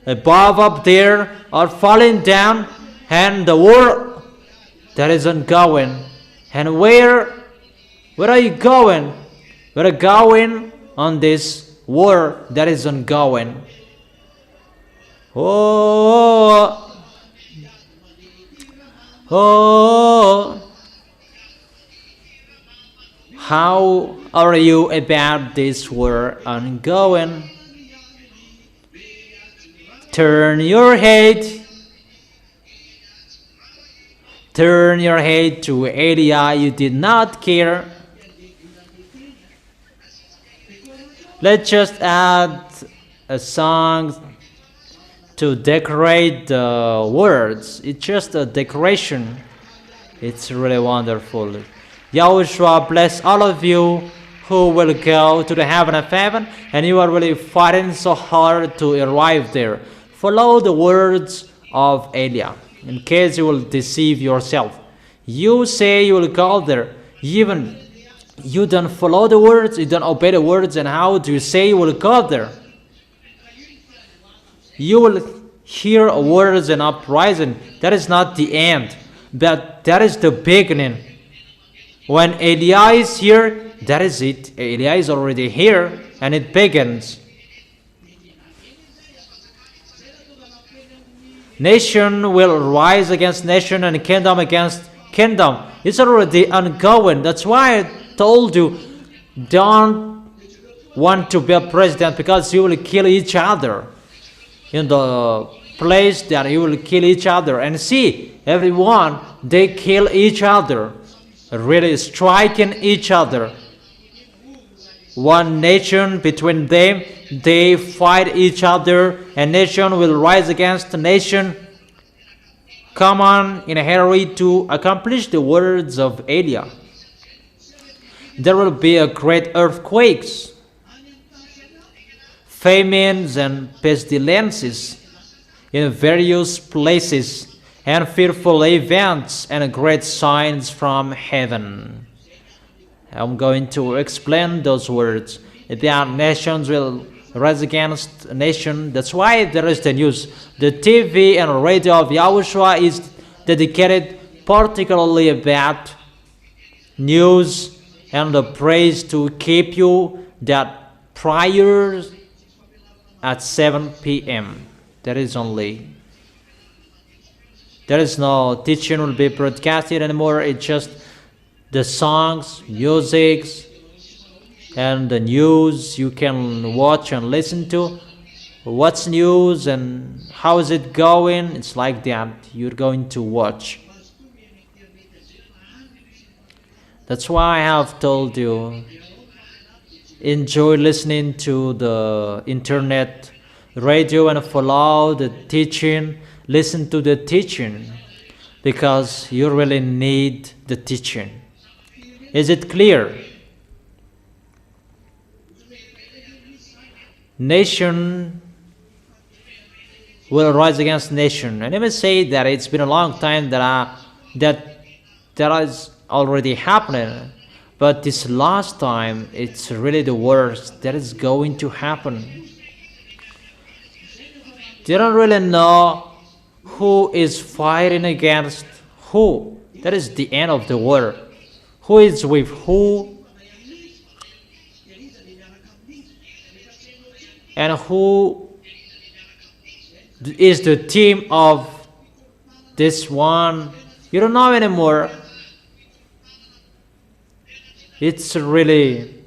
Above up there are falling down, and the war that is ongoing. And where are you going? We're going on this war that is ongoing. Oh, how are you about this war ongoing? Turn your head. Turn your head to Elia. You did not care. Let's just add a song to decorate the words. It's just a decoration. It's really wonderful. YAHOSHUAH bless all of you who will go to the heaven of heaven, and you are really fighting so hard to arrive there. Follow the words of Elia, in case you will deceive yourself. You say you will go there, even you don't follow the words, you don't obey the words, and how do you say you will go there? You will hear words and uprising. That is not the end, but that is the beginning. When Elia is here, that is it. Elia is already here, and it begins. Nation will rise against nation and kingdom against kingdom. It's already ongoing. That's why I told you, don't want to be a president, because you will kill each other in the place that you will kill each other. And see, everyone, they kill each other. really striking each other. One nation between them, they fight each other, and nation will rise against nation. Come on in a hurry to accomplish the words of Eliah. There will be a great earthquakes, famines and pestilences in various places, and fearful events and great signs from heaven. I'm going to explain those words. The nations will rise against nation. That's why there is the news. The TV and radio of YAHOSHUAH is dedicated particularly about news and the praise to keep you that prayers at 7 p.m. There is no teaching will be broadcasted anymore. It's just the songs, music, and the news you can watch and listen to. What's news and how is it going? It's like that. You're going to watch. That's why I have told you, enjoy listening to the internet radio and follow the teaching. Listen to the teaching because you really need the teaching. Is it clear? Nation will rise against nation. I never say that it's been a long time that is already happening, but this last time it's really the worst that is going to happen. They don't really know who is fighting against who. That is the end of the war. Who is with who, and who is the team of this one? You don't know anymore. It's really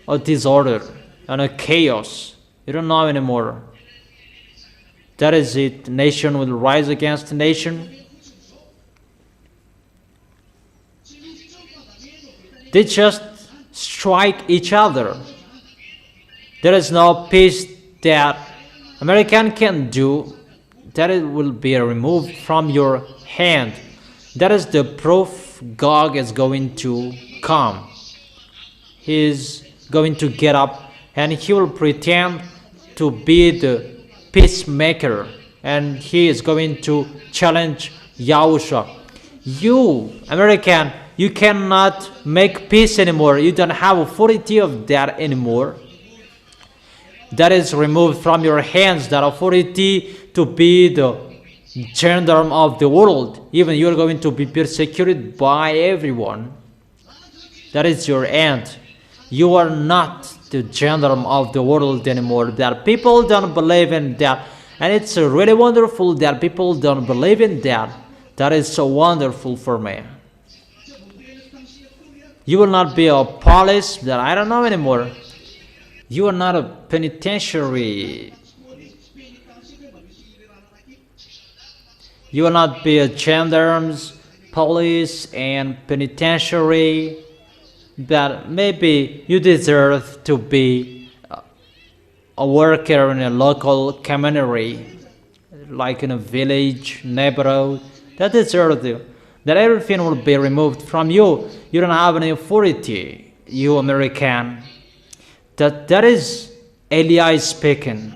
a disorder and a chaos. You don't know anymore. That is it. Nation will rise against nation. They just strike each other. There is no peace that American can do. That it will be removed from your hand. That is the proof God is going to come. He is going to get up and he will pretend to be the peacemaker, and he is going to challenge YAHOSHUAH. You, American, you cannot make peace anymore. You don't have authority of that anymore. That is removed from your hands, that authority to be the gendarme of the world. Even you are going to be persecuted by everyone. That is your end. You are not the gendarme of the world anymore. That people don't believe in that. And it's really wonderful that people don't believe in that. That is so wonderful for me. You will not be a police that I don't know anymore. You are not a penitentiary. You will not be a gendarmes, police, and penitentiary. But maybe you deserve to be a worker in a local community, like in a village, neighborhood. That deserves you. That everything will be removed from you. You don't have any authority, you American. That is Eliah speaking.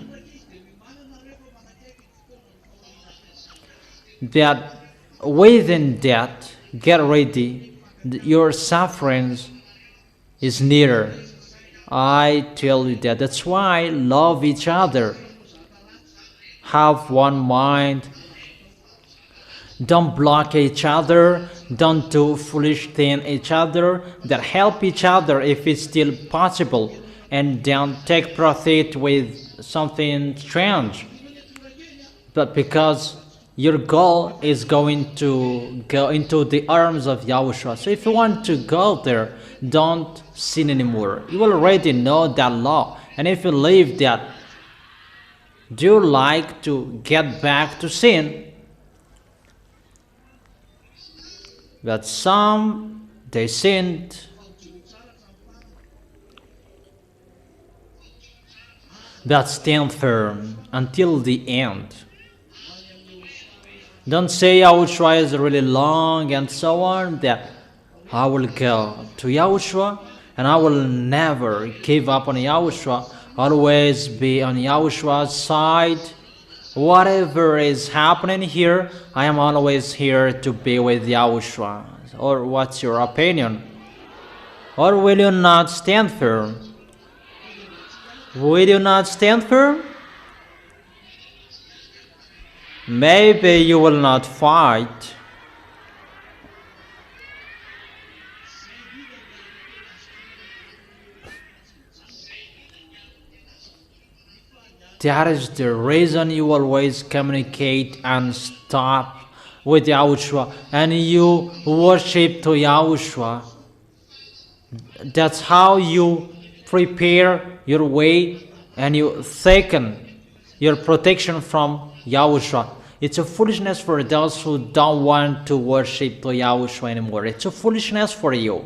That within that, get ready. Your sufferings is nearer. I tell you that. That's why love each other. Have one mind. Don't block each other. Don't do foolish things each other. That help each other if it's still possible. And don't take profit with something strange. But because your goal is going to go into the arms of YAHOSHUAH. So if you want to go there, don't sin anymore. You already know that law. And if you leave that, do you like to get back to sin? But some, they sinned. But stand firm until the end. Don't say YAHOSHUAH is really long and so on, that I will go to YAHOSHUAH and I will never give up on YAHOSHUAH, always be on YAHOSHUAH's side. Whatever is happening here, I am always here to be with YAHOSHUAH. Or what's your opinion? Or will you not stand firm? Will you not stand firm? Maybe you will not fight. That is the reason you always communicate and stop with YAHOSHUAH and you worship to YAHOSHUAH. That's how you prepare your way and you thicken your protection from YAHOSHUAH. It's a foolishness for those who don't want to worship to YAHOSHUAH anymore. It's a foolishness for you.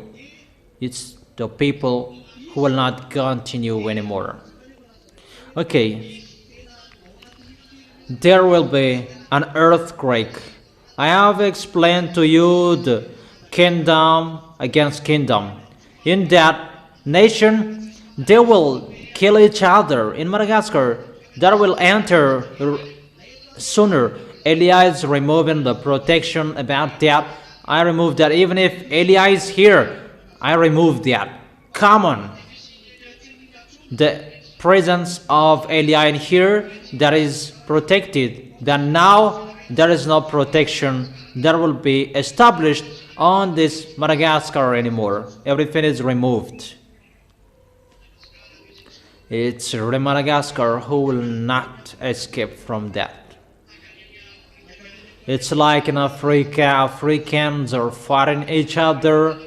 It's the people who will not continue anymore. Okay. There will be an earthquake. I have explained to you the kingdom against kingdom. In that nation, they will kill each other. In Madagascar, that will enter sooner. Elia is removing the protection about that. I remove that. Even if Elia is here, I remove that. Come on. The presence of Elia in here, that is protected. Then now there is no protection that will be established on this Madagascar anymore. Everything is removed. It's Madagascar who will not escape from that. It's like in Africa, Africans are fighting each other.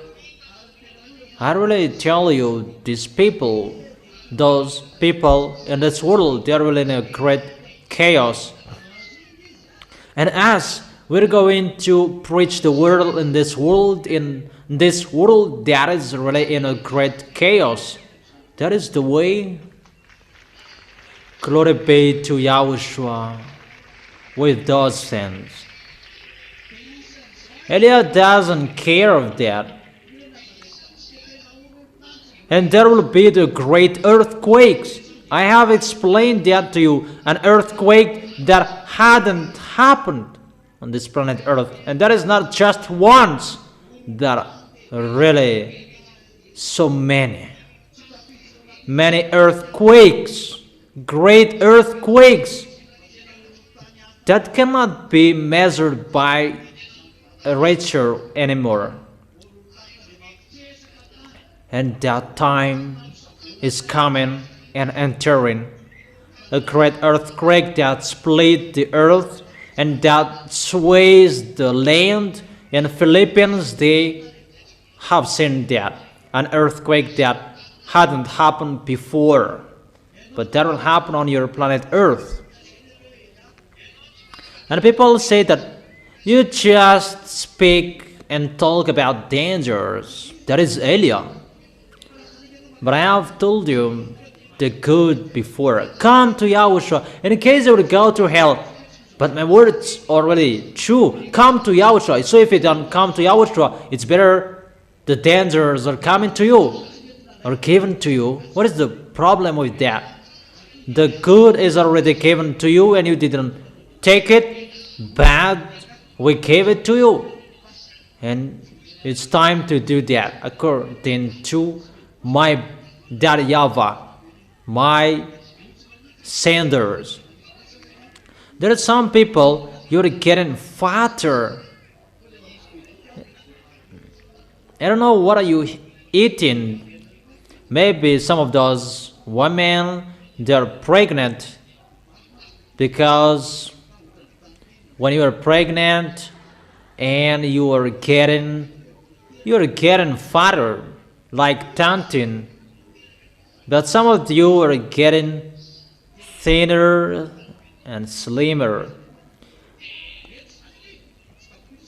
I really tell you, these people, those people in this world, they are really in a great chaos. And as we're going to preach the word in this world that is really in a great chaos. That is the way. Glory be to YAHOSHUAH with those things. Elia doesn't care of that. And there will be the great earthquakes. I have explained that to you. An earthquake that hadn't happened on this planet Earth. And that is not just once. There are really so many. Many earthquakes. Great earthquakes. That cannot be measured by Richter anymore. And that time is coming and entering. A great earthquake that split the earth and that sways the land. In Philippines, they have seen that. An earthquake that hadn't happened before. But that will happen on your planet Earth. And people say that you just speak and talk about dangers. That is Elia. But I have told you the good before. Come to YAHOSHUAH. In case you would go to hell. But my words are really true. Come to YAHOSHUAH. So if you don't come to YAHOSHUAH, it's better the dangers are coming to you. Or given to you. What is the problem with that? The good is already given to you and you didn't take it. Bad, we gave it to you. And it's time to do that according to my Daddy YAHVAH, my senders. There are some people, you're getting fatter. I don't know what are you eating. Maybe some of those women, they're pregnant because when you are pregnant and you are getting fatter like Tantin, but some of you are getting thinner and slimmer.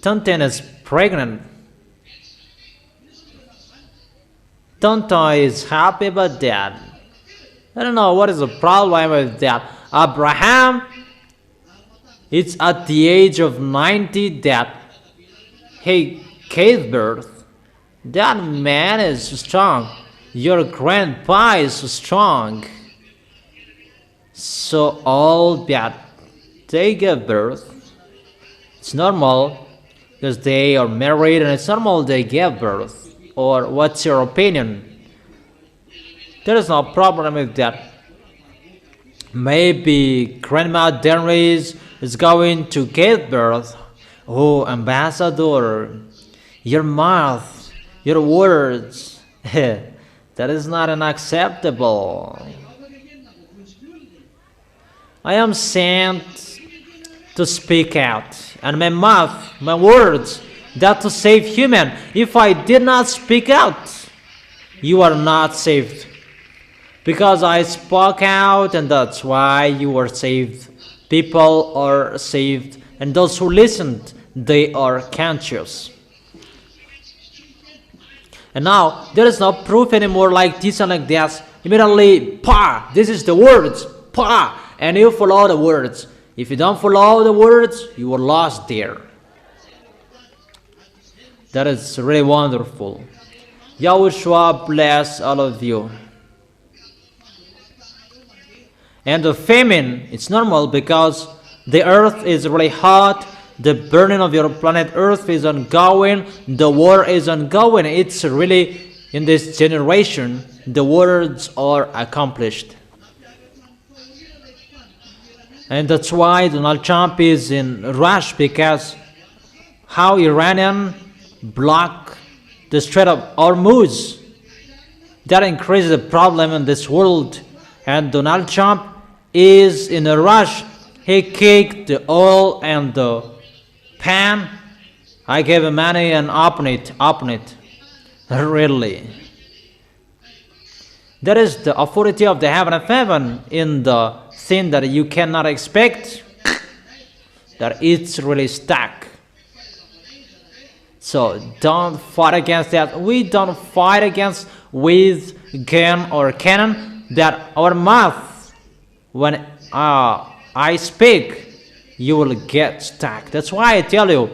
Tantin is pregnant Tonto is happy about that. I don't know what is the problem with that. Abraham, it's at the age of 90 that he gave birth. That man is strong. Your grandpa is strong. So all that they give birth, it's normal because they are married and it's normal they give birth. Or what's your opinion? There is no problem with that. Maybe Grandma Denris is going to give birth. Oh, ambassador, your mouth, your words, that is not unacceptable. I am sent to speak out, and my mouth, my words, that to save human. If I did not speak out, you are not saved. Because I spoke out, and that's why you are saved. People are saved, and those who listened, they are conscious. And now, there is no proof anymore like this and like that. Immediately, pa, this is the words, pa, and you follow the words. If you don't follow the words, you are lost there. That is really wonderful. YAHOSHUAH bless all of you. And the famine, it's normal because the earth is really hot. The burning of your planet Earth is ongoing. The war is ongoing. It's really, in this generation, the words are accomplished. And that's why Donald Trump is in rush, because how Iranian block the Strait of Hormuz, that increases the problem in this world. And Donald Trump is in a rush. He kicked the oil and the pan. I gave him money and open it. Really. There is the authority of the heaven of heaven in the thing that you cannot expect, that it's really stuck. So don't fight against that. We don't fight against with gun or cannon. That our mouth, when I speak, you will get stuck. That's why I tell you,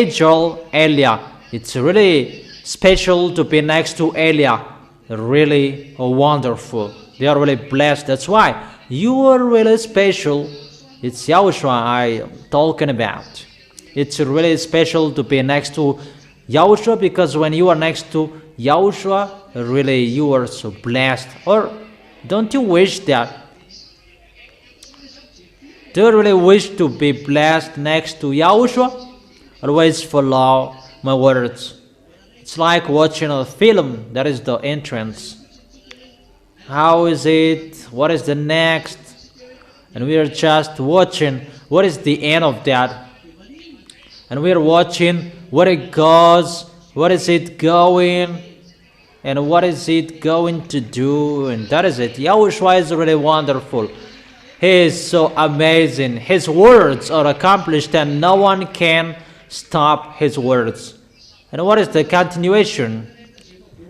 Joel, Elia, it's really special to be next to Elia. Really wonderful. They are really blessed. That's why you are really special. It's YAHOSHUAH I am talking about. It's really special to be next to YAHOSHUAH, because when you are next to YAHOSHUAH, really you are so blessed. Or don't you wish that? Do you really wish to be blessed next to YAHOSHUAH? Always follow my words. It's like watching a film. That is the entrance. How is it? What is the next? And we are just watching what is the end of that. And we are watching where it goes, what is it going, and what is it going to do. And that is it. YAHOSHUAH is really wonderful. He is so amazing. His words are accomplished and no one can stop his words. And what is the continuation?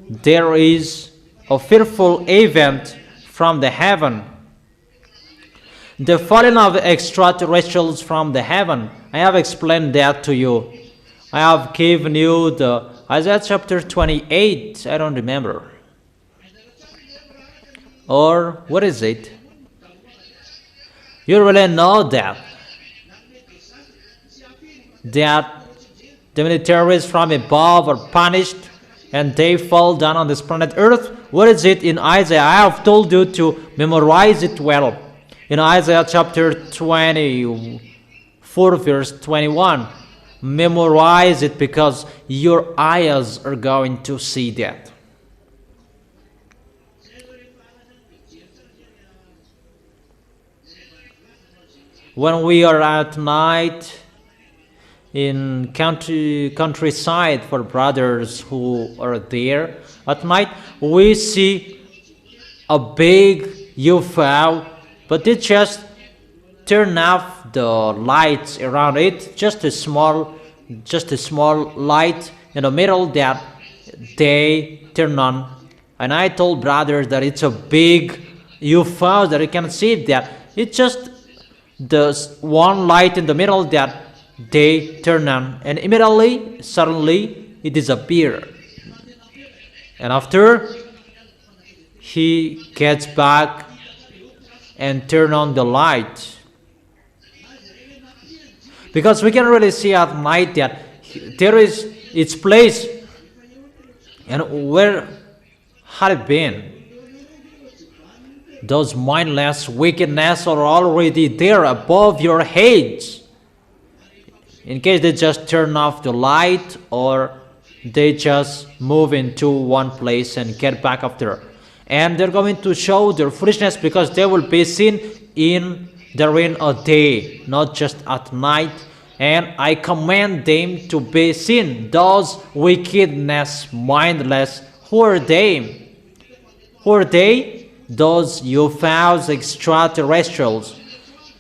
There is a fearful event from the heaven. The falling of extraterrestrials from the heaven. I have explained that to you. I have given you the Isaiah chapter 28. I don't remember. Or what is it? You really know that the militaries from above are punished and they fall down on this planet Earth. What is it in Isaiah? I have told you to memorize it well. In Isaiah chapter 24 verse 21, memorize it because your eyes are going to see that. When we are at night in countryside, for brothers who are there at night, we see a big UFO, but they just turn off the lights around it, just a small light in the middle that they turn on, And I told brothers that it's a big UFO that you can see that it's just the one light in the middle that they turn on, and immediately, suddenly, it disappeared. And after, he gets back and turn on the light. Because we can really see at night that there is its place. And where had it been? Those mindless wickedness are already there above your heads. In case they just turn off the light, or they just move into one place and get back after. And they're going to show their foolishness, because they will be seen during a day, not just at night. And I command them to be seen. Those wickedness, mindless, who are they? Who are they? Those UFOs, extraterrestrials.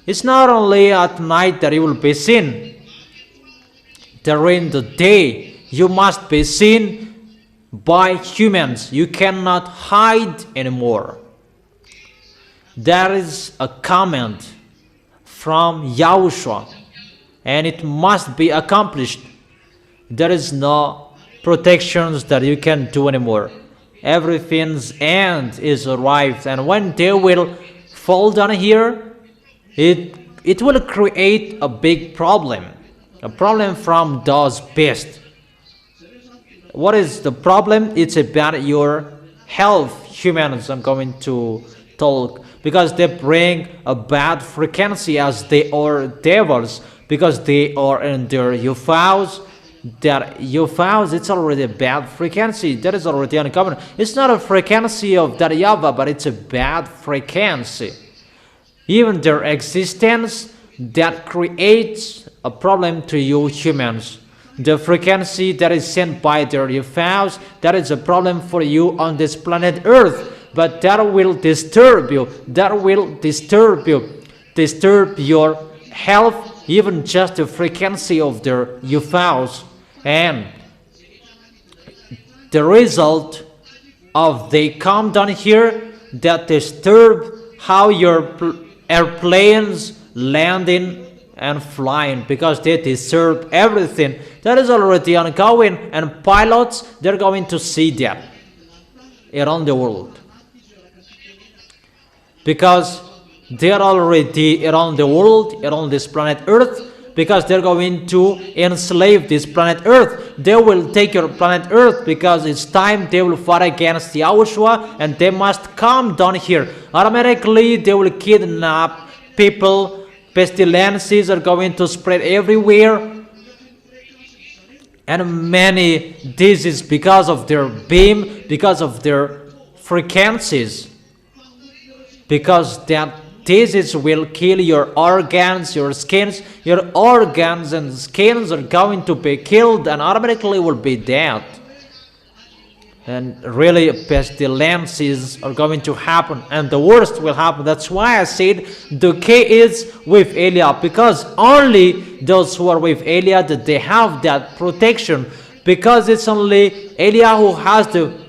It's not only at night that you will be seen. During the day, you must be seen by humans. You cannot hide anymore. There is a command from YAHOSHUAH, and it must be accomplished. There is no protections that you can do anymore. Everything's end is arrived, and when they will fall down here, it will create a big problem. A problem from those beasts. What is the problem? It's about your health. Humans, I'm going to talk, because they bring a bad frequency, as they are devils, because they are in their UFOs. That UFOs, it's already a bad frequency. That is already uncommon. It's not a frequency of that YAHVAH, but it's a bad frequency. Even their existence, that creates a problem to you humans. The frequency that is sent by their UFOs, that is a problem for you on this planet Earth. But that will disturb you. That will disturb you. Disturb your health, even just the frequency of their UFOs. And the result of they come down here, that disturb how your airplanes landing and flying, because they disturb everything. That is already ongoing, and pilots, they're going to see that around the world, because they're already around the world, around this planet Earth, because they're going to enslave this planet Earth. They will take your planet Earth, because it's time they will fight against YAHOSHUAH, and they must come down here. Automatically, they will kidnap people. Pestilences are going to spread everywhere, and many diseases, because of their beam, because of their frequencies, because that disease will kill your organs, your skins. Your organs and skins are going to be killed, and automatically will be dead. And really, pestilences are going to happen, and the worst will happen. That's why I said the key is with Elia, because only those who are with Elia, that they have that protection, because it's only Elia who has the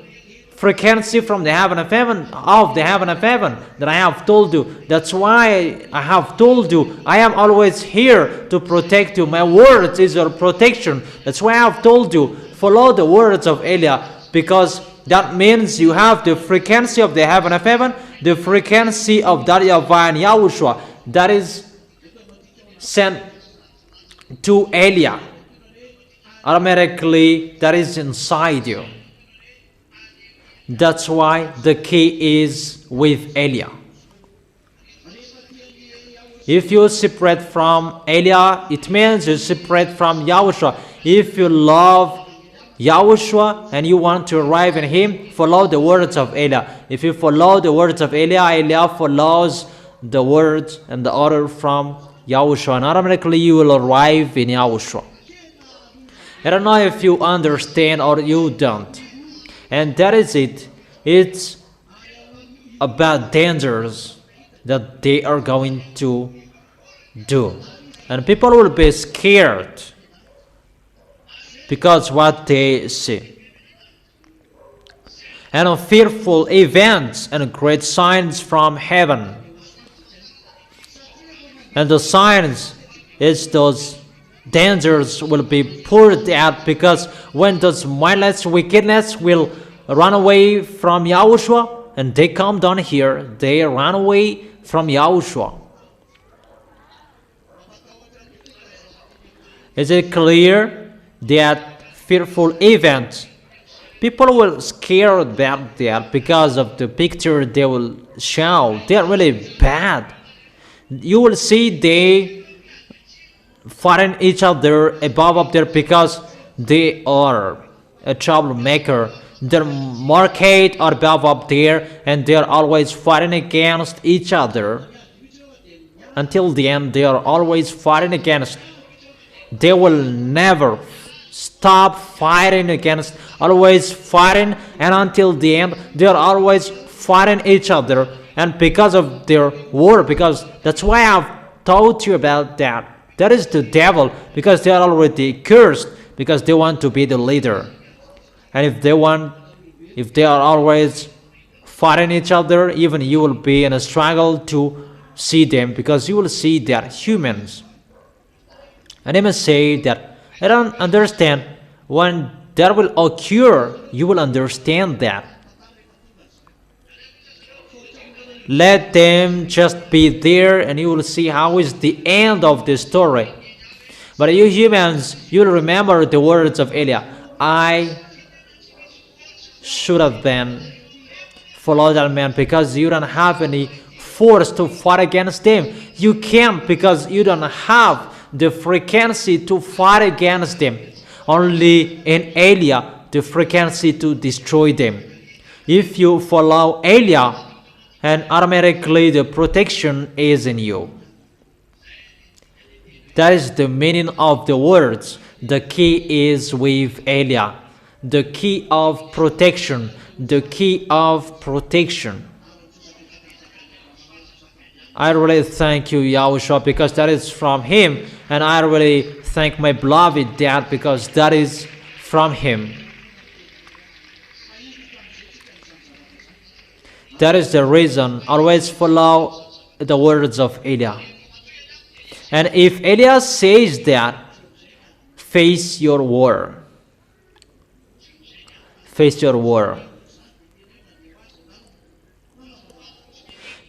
frequency from the heaven of heaven, that I have told you. That's why I have told you, I am always here to protect you. My words is your protection. That's why I have told you, follow the words of Elia, because that means you have the frequency of the heaven of heaven, the frequency of that YAHVAH and YAHOSHUAH, that is sent to Elia. Automatically, that is inside you. That's why the key is with Elia. If you separate from Elia, it means you separate from YAHOSHUAH. If you love YAHOSHUAH and you want to arrive in him, follow the words of Elia. If you follow the words of Elia, Elia follows the words and the order from YAHOSHUAH, and automatically you will arrive in YAHOSHUAH. I don't know if you understand or you don't. And that is it. It's about dangers that they are going to do. And people will be scared because what they see. and fearful events and great signs from heaven. And the signs is those dangers will be poured out, because when those mindless wickedness will run away from YAHOSHUAH, and they come down here, they run away from YAHOSHUAH. Is it clear that fearful events? People will scare about that because of the picture they will show. They're really bad. You will see they fighting each other above up there because they are a troublemaker. Their market are above up there, and they are always fighting against each other. Until the end, they are always fighting against. They will never stop fighting against, always fighting, and until the end, they are always fighting each other. And because of their war, because that's why I've taught you about that. That is the devil, because they are already cursed, because they want to be the leader. And if they are always fighting each other, even you will be in a struggle to see them, because you will see that humans. And I must say that I don't understand. When that will occur, you will understand that. Let them just be there, and you will see how is the end of the story. But you humans, you will remember the words of Eliah. I should have been followed that man, because you don't have any force to fight against them. You can't, because you don't have the frequency to fight against them. Only in Eliah the frequency to destroy them. If you follow Eliah, and automatically the protection is in you. That is the meaning of the words. The key is with Eliah. The key of protection. The key of protection. I really thank you, YAHOSHUAH, because that is from him. And I really thank my beloved dad, because that is from him. That is the reason. Always follow the words of Eliah. And if Eliah says that, face your war. Face your war.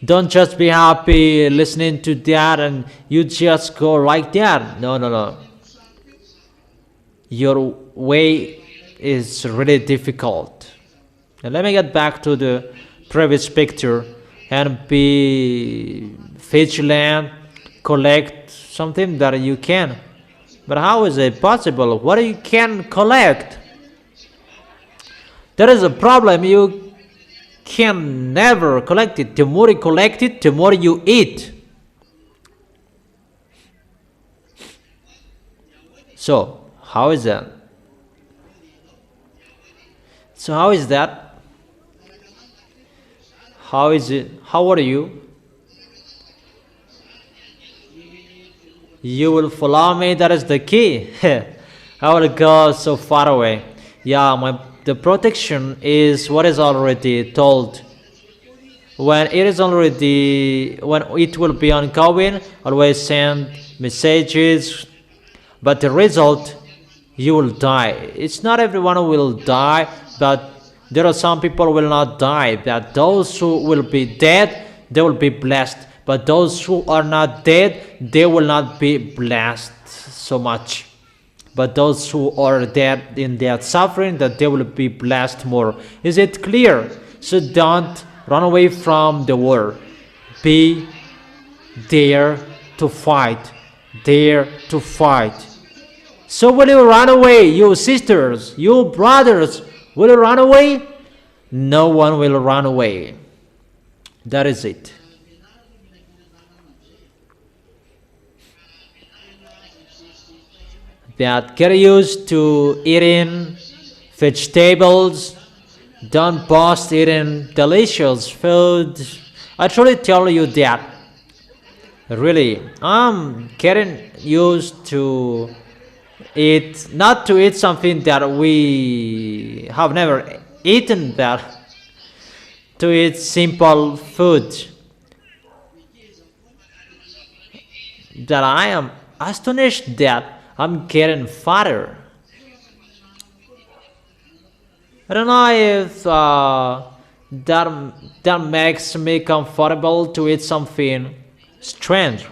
Don't just be happy listening to that and you just go like that. No, no, no. Your way is really difficult. Now let me get back to the previous picture and be vigilant, collect something that you can. But how is it possible? What you can collect? There is a problem. You can never collect it. The more you collect it, the more you eat. So, how is that? So, how is that? How is it? How are you? You will follow me. That is the key. I will go so far away. Yeah, the protection is what is already told. When it will be ongoing, always send messages. But the result, you will die. It's not everyone who will die, but there are some people who will not die. But those who will be dead, they will be blessed. But those who are not dead, they will not be blessed so much. But those who are dead in their suffering, that they will be blessed more. Is it clear? So don't run away from the war. Be there to fight. There to fight. So will you run away, you sisters, you brothers? Will you run away? No one will run away. That is it. But get used to eating vegetables. Don't boast eating delicious food. I truly tell you that. Really, I'm getting used to not to eat something that we have never eaten, but to eat simple food, that I am astonished that I'm getting fatter. I don't know if that makes me comfortable to eat something strange.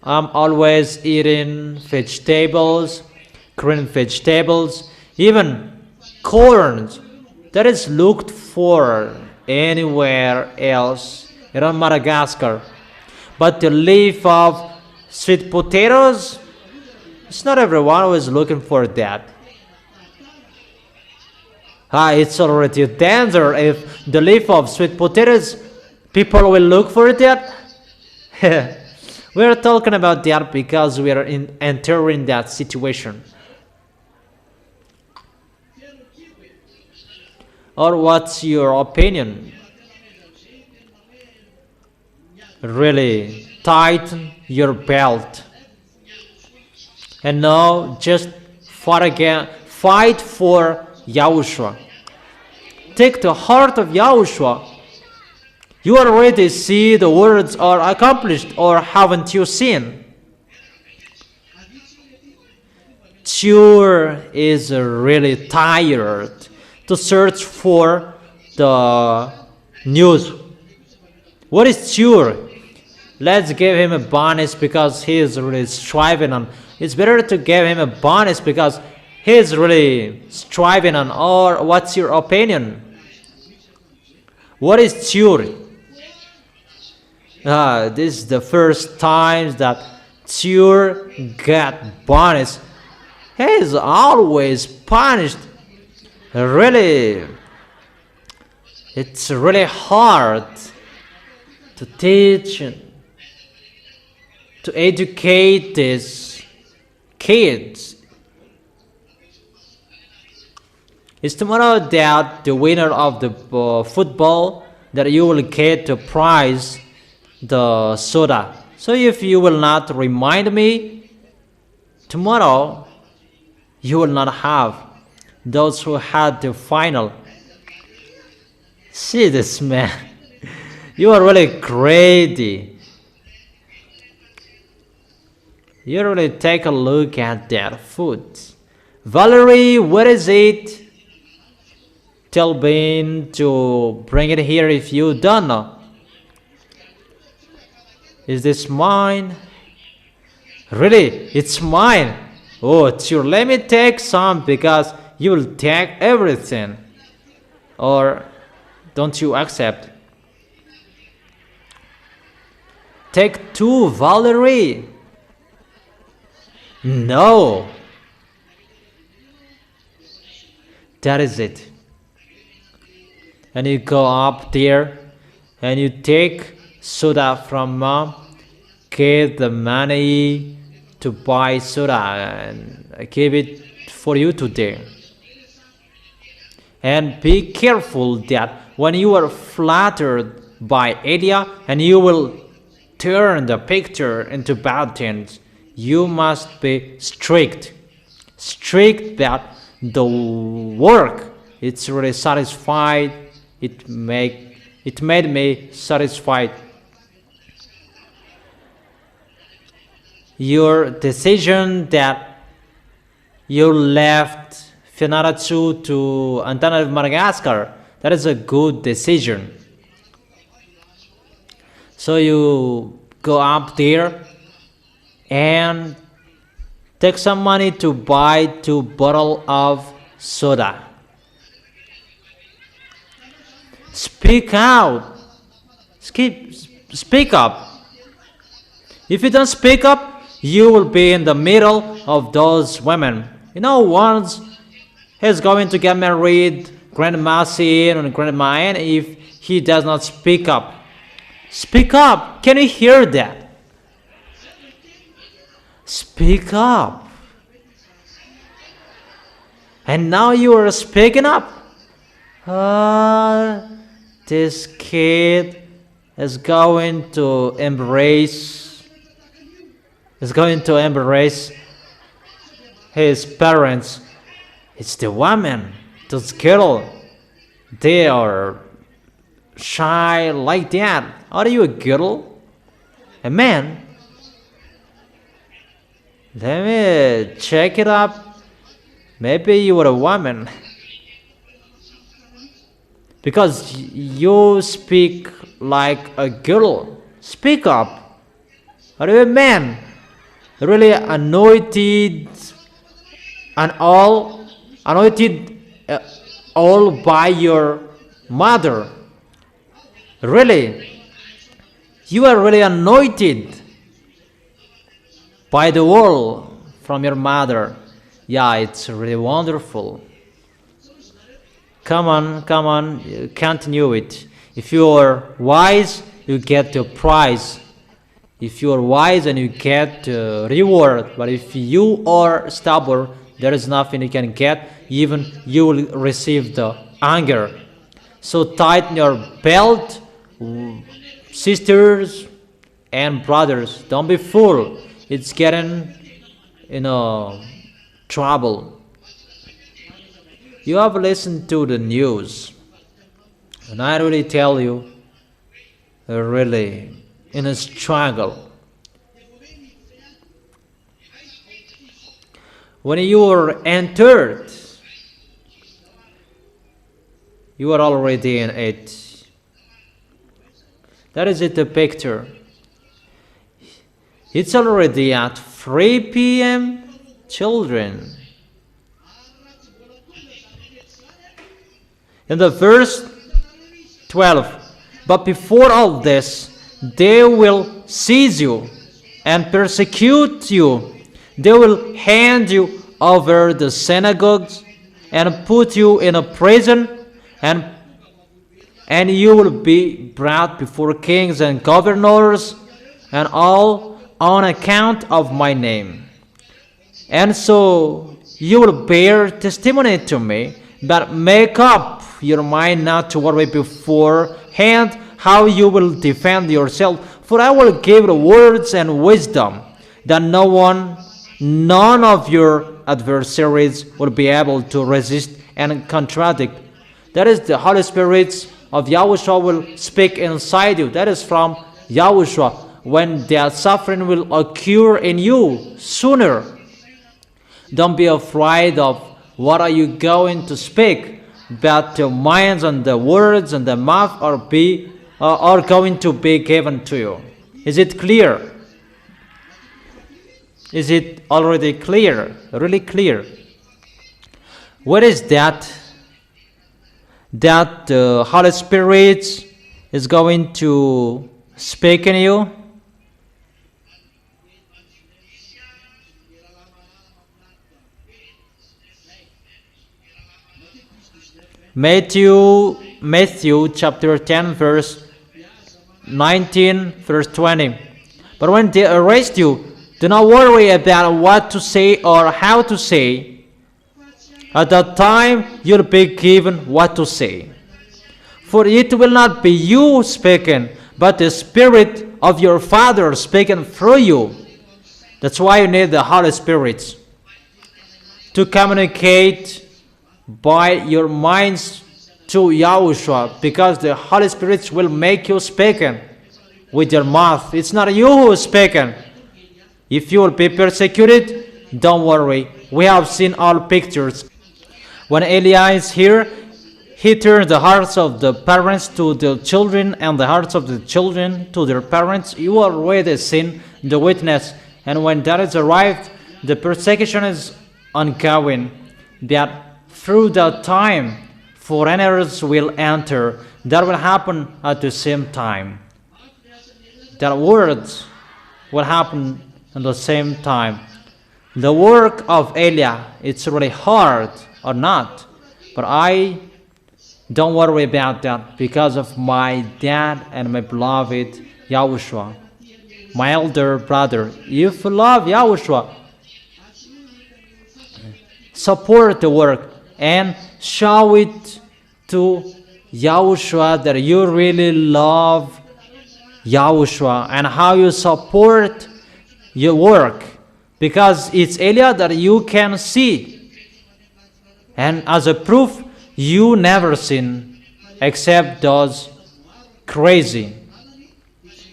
I'm always eating vegetables, green vegetables, even corn that is looked for anywhere else around Madagascar. But the leaf of sweet potatoes, it's not everyone who is looking for that. It's already a danger if the leaf of sweet potatoes, people will look for that. We're talking about that because we are entering that situation. Or what's your opinion? Really tighten your belt. And now just fight for YAHOSHUAH. Take the heart of YAHOSHUAH. You already see the words are accomplished, or haven't you seen? Ture is really tired to search for the news. What is Ture? Let's give him a bonus because he is really striving on. It's better to give him a bonus because he is really striving on. Or what's your opinion? What is Ture? This is the first time that Ture got bonus. He is always punished. Really, it's really hard to teach and to educate these kids. It's tomorrow that the winner of the football, that you will get the prize, the soda. So if you will not remind me, tomorrow you will not have those who had the final. See this man. You are really greedy. You really take a look at that food. Valerie, what is it? Tell Ben to bring it here if you don't know. Is this mine? Really? It's mine. Oh, sure. Let me take some because you will take everything. Or don't you accept? Take two, Valerie. No. That is it. And you go up there and you take soda from mom, get the money to buy soda, and I give it for you today. And be careful that when you are flattered by idea and you will turn the picture into bad things, you must be strict. Strict that the work, it's really satisfied. It made me satisfied. Your decision that you left Fianarantsoa to Antana of Madagascar, that is a good decision. So you go up there and take some money to buy 2 bottles of soda. Speak out. Speak up. If you don't speak up, you will be in the middle of those women. You know, once he's going to get married, Grandma Sin and Grandma Ann, if he does not speak up. Speak up. Can you hear that? Speak up. And now you are speaking up. This kid is going to embrace his parents. It's the woman, this girl. they are shy like that. Are you a girl? A man? Let me check it up. Maybe you are a woman. Because you speak like a girl. Speak up. Are you a man? Really anointed and all anointed all by your mother. Really, you are really anointed by the world from your mother. Yeah, it's really wonderful. Come on, continue it. If you are wise, you get the prize. If you are wise and you get reward, but if you are stubborn, there is nothing you can get. Even you will receive the anger. So tighten your belt, sisters and brothers. Don't be fool. It's getting trouble. You have listened to the news, and I really tell you, really in a struggle. When you are entered, you are already in it. That is it, the picture. It's already at 3 p.m. Children. In the verse 12, but before all this, they will seize you and persecute you. They will hand you over the synagogues and put you in a prison, and you will be brought before kings and governors, and all on account of my name. And so you will bear testimony to me, but make up your mind not to worry beforehand how you will defend yourself. For I will give the words and wisdom that none of your adversaries will be able to resist and contradict. That is the Holy Spirit of Yahushua will speak inside you. That is from Yahushua. When their suffering will occur in you sooner. Don't be afraid of what are you going to speak. But the minds and the words and the mouth are going to be given to you. Is it clear? Is it already clear? Really clear? What is that? That the Holy Spirit is going to speak in you? Matthew chapter 10 verse 19 verse 20. But when they arrest you, do not worry about what to say or how to say. At that time you'll be given what to say. For it will not be you speaking, but the Spirit of your Father speaking through you. That's why you need the Holy Spirit to communicate by your minds to Yahushua, because the Holy Spirit will make you speaking with your mouth. It's not you who is speaking. If you will be persecuted, don't worry. We have seen all pictures. When Eliah is here, he turns the hearts of the parents to the children and the hearts of the children to their parents. You already seen the witness. And when that is arrived, the persecution is ongoing. That through that time, foreigners will enter. That will happen at the same time. That words will happen at the same time. The work of Eliah, it's really hard or not, but I don't worry about that because of my dad and my beloved Yahushua, my elder brother. If you love Yahushua, support the work and show it to Yahushua that you really love Yahushua and how you support your work, because it's Eliah that you can see, and as a proof, you never seen except those crazy.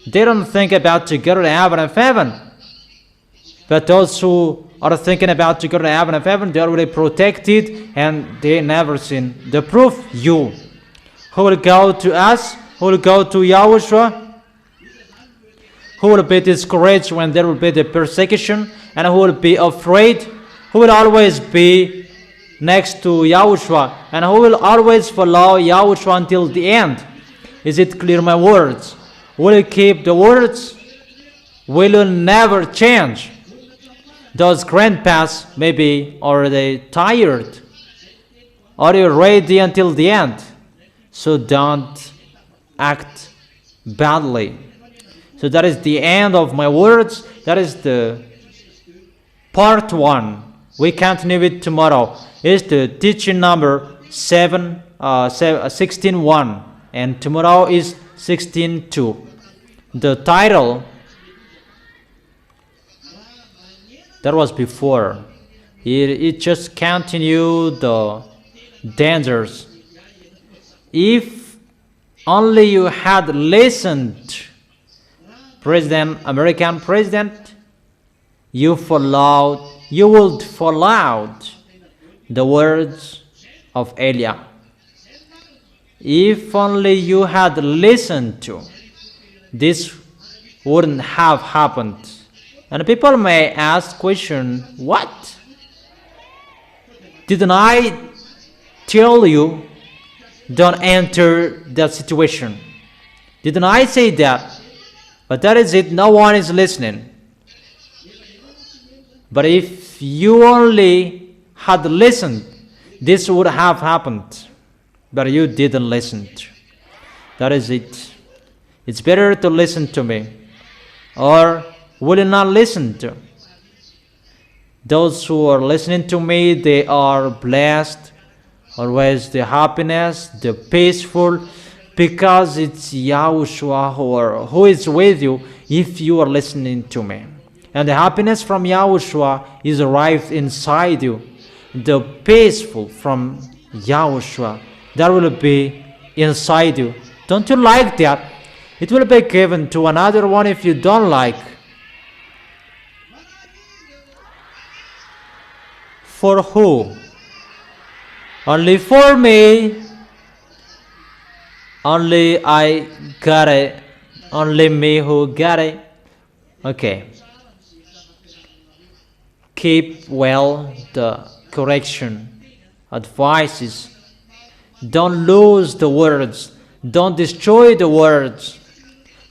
They don't think about to go to the heaven of heaven. But those who are thinking about to go to the heaven of heaven, they're already protected and they never sin. The proof, you. Who will go to us? Who will go to YAHOSHUAH? Who will be discouraged when there will be the persecution? And who will be afraid? Who will always be next to YAHOSHUAH? And who will always follow YAHOSHUAH until the end? Is it clear, my words? Will you keep the words? Will you never change? Those grandpas maybe are they tired? Are you ready until the end? So don't act badly. So that is the end of my words. That is the part 1. We continue it tomorrow. It's the teaching number 16.1 and tomorrow is 16.2. The title that was before. It just continued the dangers. If only you had listened, American president, you would follow the words of Eliah. If only you had listened to, this wouldn't have happened. And people may ask question, what? Didn't I tell you don't enter that situation? Didn't I say that? But that is it, no one is listening. But if you only had listened, this would have happened. But you didn't listen. That is it. It's better to listen to me. Or will you not listen to? Those who are listening to me, they are blessed. Always the happiness, the peaceful, because it's YAHOSHUAH who is with you if you are listening to me. And the happiness from YAHOSHUAH is arrived inside you. The peaceful from YAHOSHUAH, that will be inside you. Don't you like that? It will be given to another one if you don't like. For who? Only for me. Only I got it. Only me who got it. Okay. Keep well the correction, advices. Don't lose the words. Don't destroy the words.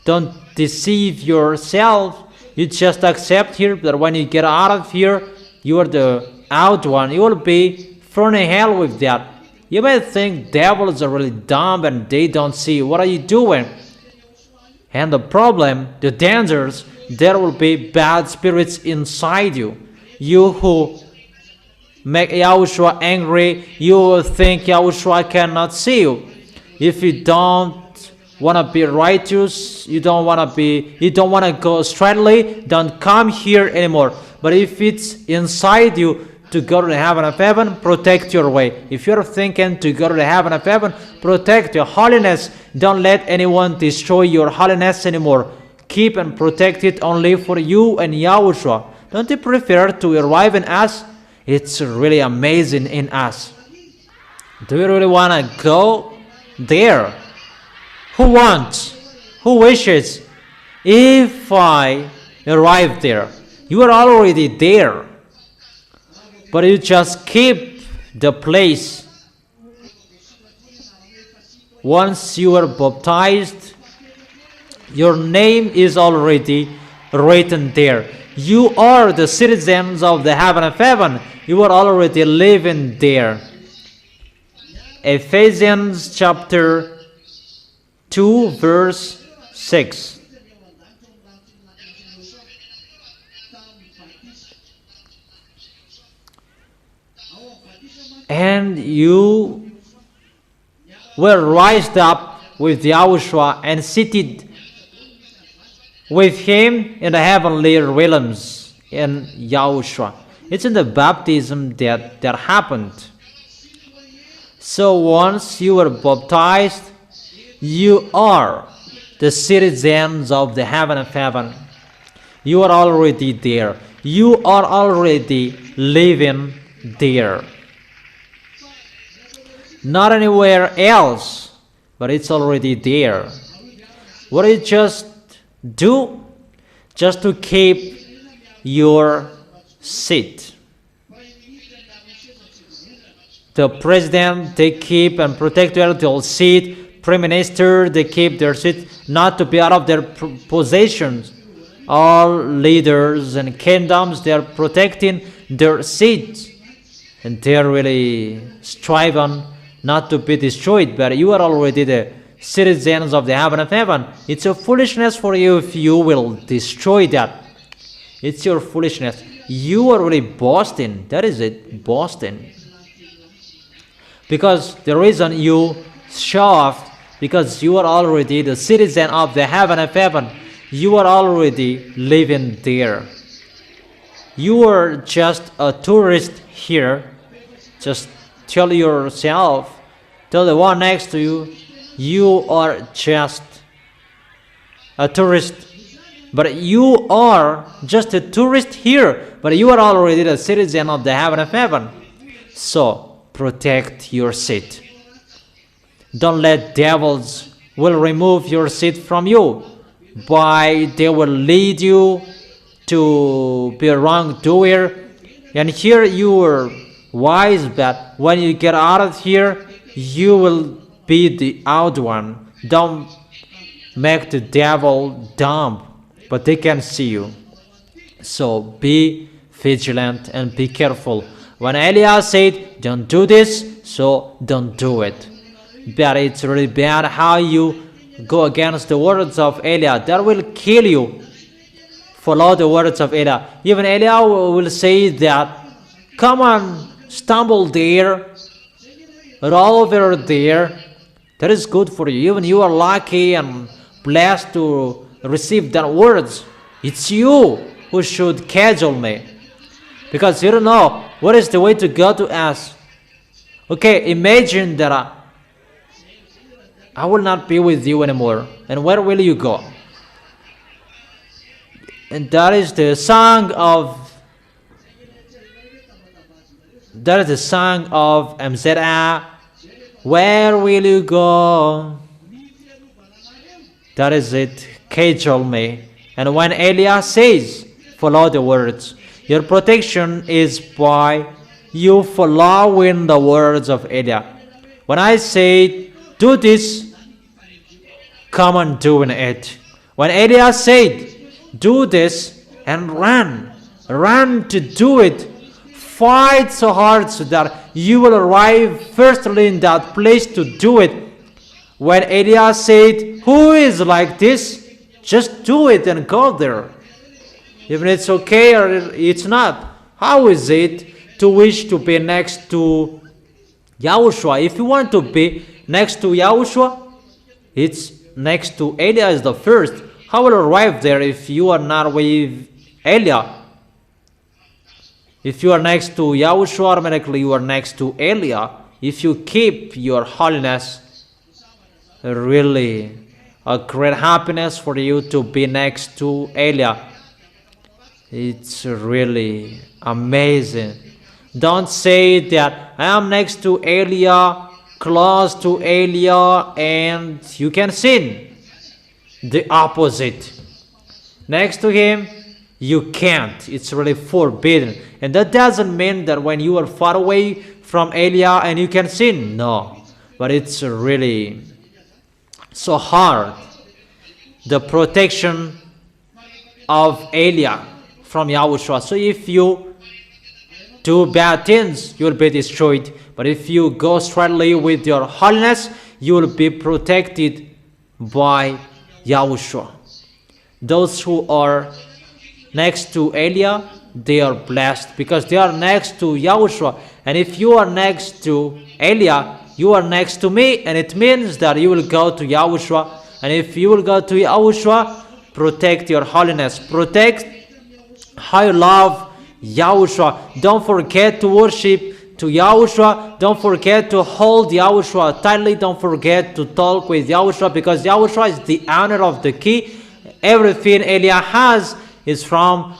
Don't deceive yourself. You just accept here that when you get out of here, you are the out one. You will be thrown in hell with that. You may think devils are really dumb and they don't see. What are you doing? And the problem, the dangers, there will be bad spirits inside you. You who make YAHOSHUAH angry, you will think YAHOSHUAH cannot see you. If you don't want to be righteous, you don't want to go straightly, don't come here anymore. But if it's inside you to go to the heaven of heaven, protect your way. If you're thinking to go to the heaven of heaven, protect your holiness. Don't let anyone destroy your holiness anymore. Keep and protect it only for you and YAHOSHUAH. Don't you prefer to arrive in us? It's really amazing in us. Do you really want to go there? Who wants? Who wishes? If I arrive there, you are already there. But you just keep the place. Once you are baptized, your name is already written there. You are the citizens of the heaven of heaven. You are already living there. Ephesians chapter 2 verse 6. And you were raised up with YAHOSHUAH and seated with him in the heavenly realms in YAHOSHUAH. It's in the baptism that happened. So once you were baptized, you are the citizens of the heaven of heaven. You are already there. You are already living there. Not anywhere else, but it's already there. What do you just do? Just to keep your seat. The president, they keep and protect their seat. Prime Minister, they keep their seat, not to be out of their possessions. All leaders and kingdoms, they are protecting their seats. And they are really striving not to be destroyed. But you are already the citizens of the heaven of heaven. It's a foolishness for you if you will destroy that. It's your foolishness. You are really boasting. That is it, boasting. Because the reason you show off, because you are already the citizen of the heaven of heaven. You are already living there. You are just a tourist here. Just tell yourself, tell the one next to you, you are just a tourist. But you are just a tourist here. But you are already the citizen of the heaven of heaven. So, protect your seat. Don't let devils will remove your seat from you. They will lead you to be a wrongdoer. And here you are wise, but when you get out of here, you will be the out one. Don't make the devil dumb, but they can see you. So be vigilant and be careful. When Elias said, don't do this, so don't do it. But it's really bad how you go against the words of Elias. That will kill you. Follow the words of Elias. Even Elias will say that, come on, stumble there, roll over there. That is good for you. Even you are lucky and blessed to receive that words. It's you who should cajole me. Because you don't know what is the way to go to us. Okay, imagine that I will not be with you anymore. And where will you go? And that is the song of MZA. Where will you go? That is it. Cajole me. And when Elias says, follow the words. Your protection is by you following the words of Elias. When I say, do this, come on doing it. When Elias said, do this and run to do it. Fight so hard so that you will arrive firstly in that place to do it. When Elias said, who is like this? Just do it and go there. Even it's okay or it's not. How is it to wish to be next to YAHOSHUAH? If you want to be next to YAHOSHUAH, it's next to Elias the first. How will you arrive there if you are not with Elias? If you are next to YAHOSHUAH, automatically you are next to Elias. If you keep your holiness, really a great happiness for you to be next to Elias. It's really amazing. Don't say that I am next to Elias, close to Elias, and you can sin. The opposite. Next to him, you can't. It's really forbidden. And that doesn't mean that when you are far away from Elias and you can sin. No. But it's really so hard. The protection of Elias from YAHOSHUAH. So if you do bad things, you will be destroyed. But if you go straightly with your holiness, you will be protected by YAHOSHUAH. Those who are next to Elias, they are blessed because they are next to YAHOSHUAH. And if you are next to Elias, you are next to me, and it means that you will go to YAHOSHUAH. And if you will go to YAHOSHUAH, protect your holiness. Protect how you love YAHOSHUAH. Don't forget to worship to Yahushua. Don't forget to hold Yahushua tightly. Don't forget to talk with Yahushua, because Yahushua is the owner of the key. Everything Eliah has is from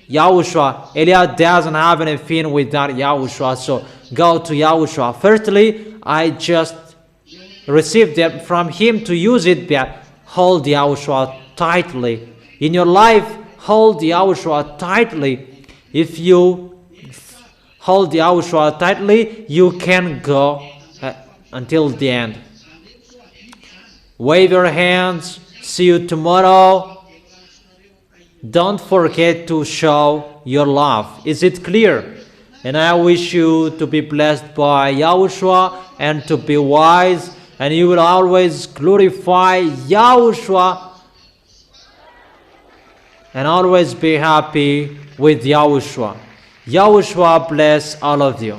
Yahushua. Eliah doesn't have anything without Yahushua. So go to Yahushua. Firstly, I just received it from him to use it, but hold Yahushua tightly. In your life, hold Yahushua tightly. If you hold Yahushua tightly, you can go until the end. Wave your hands. See you tomorrow. Don't forget to show your love. Is it clear? And I wish you to be blessed by Yahushua and to be wise, and you will always glorify Yahushua and always be happy with Yahushua. Yahushua bless all of you.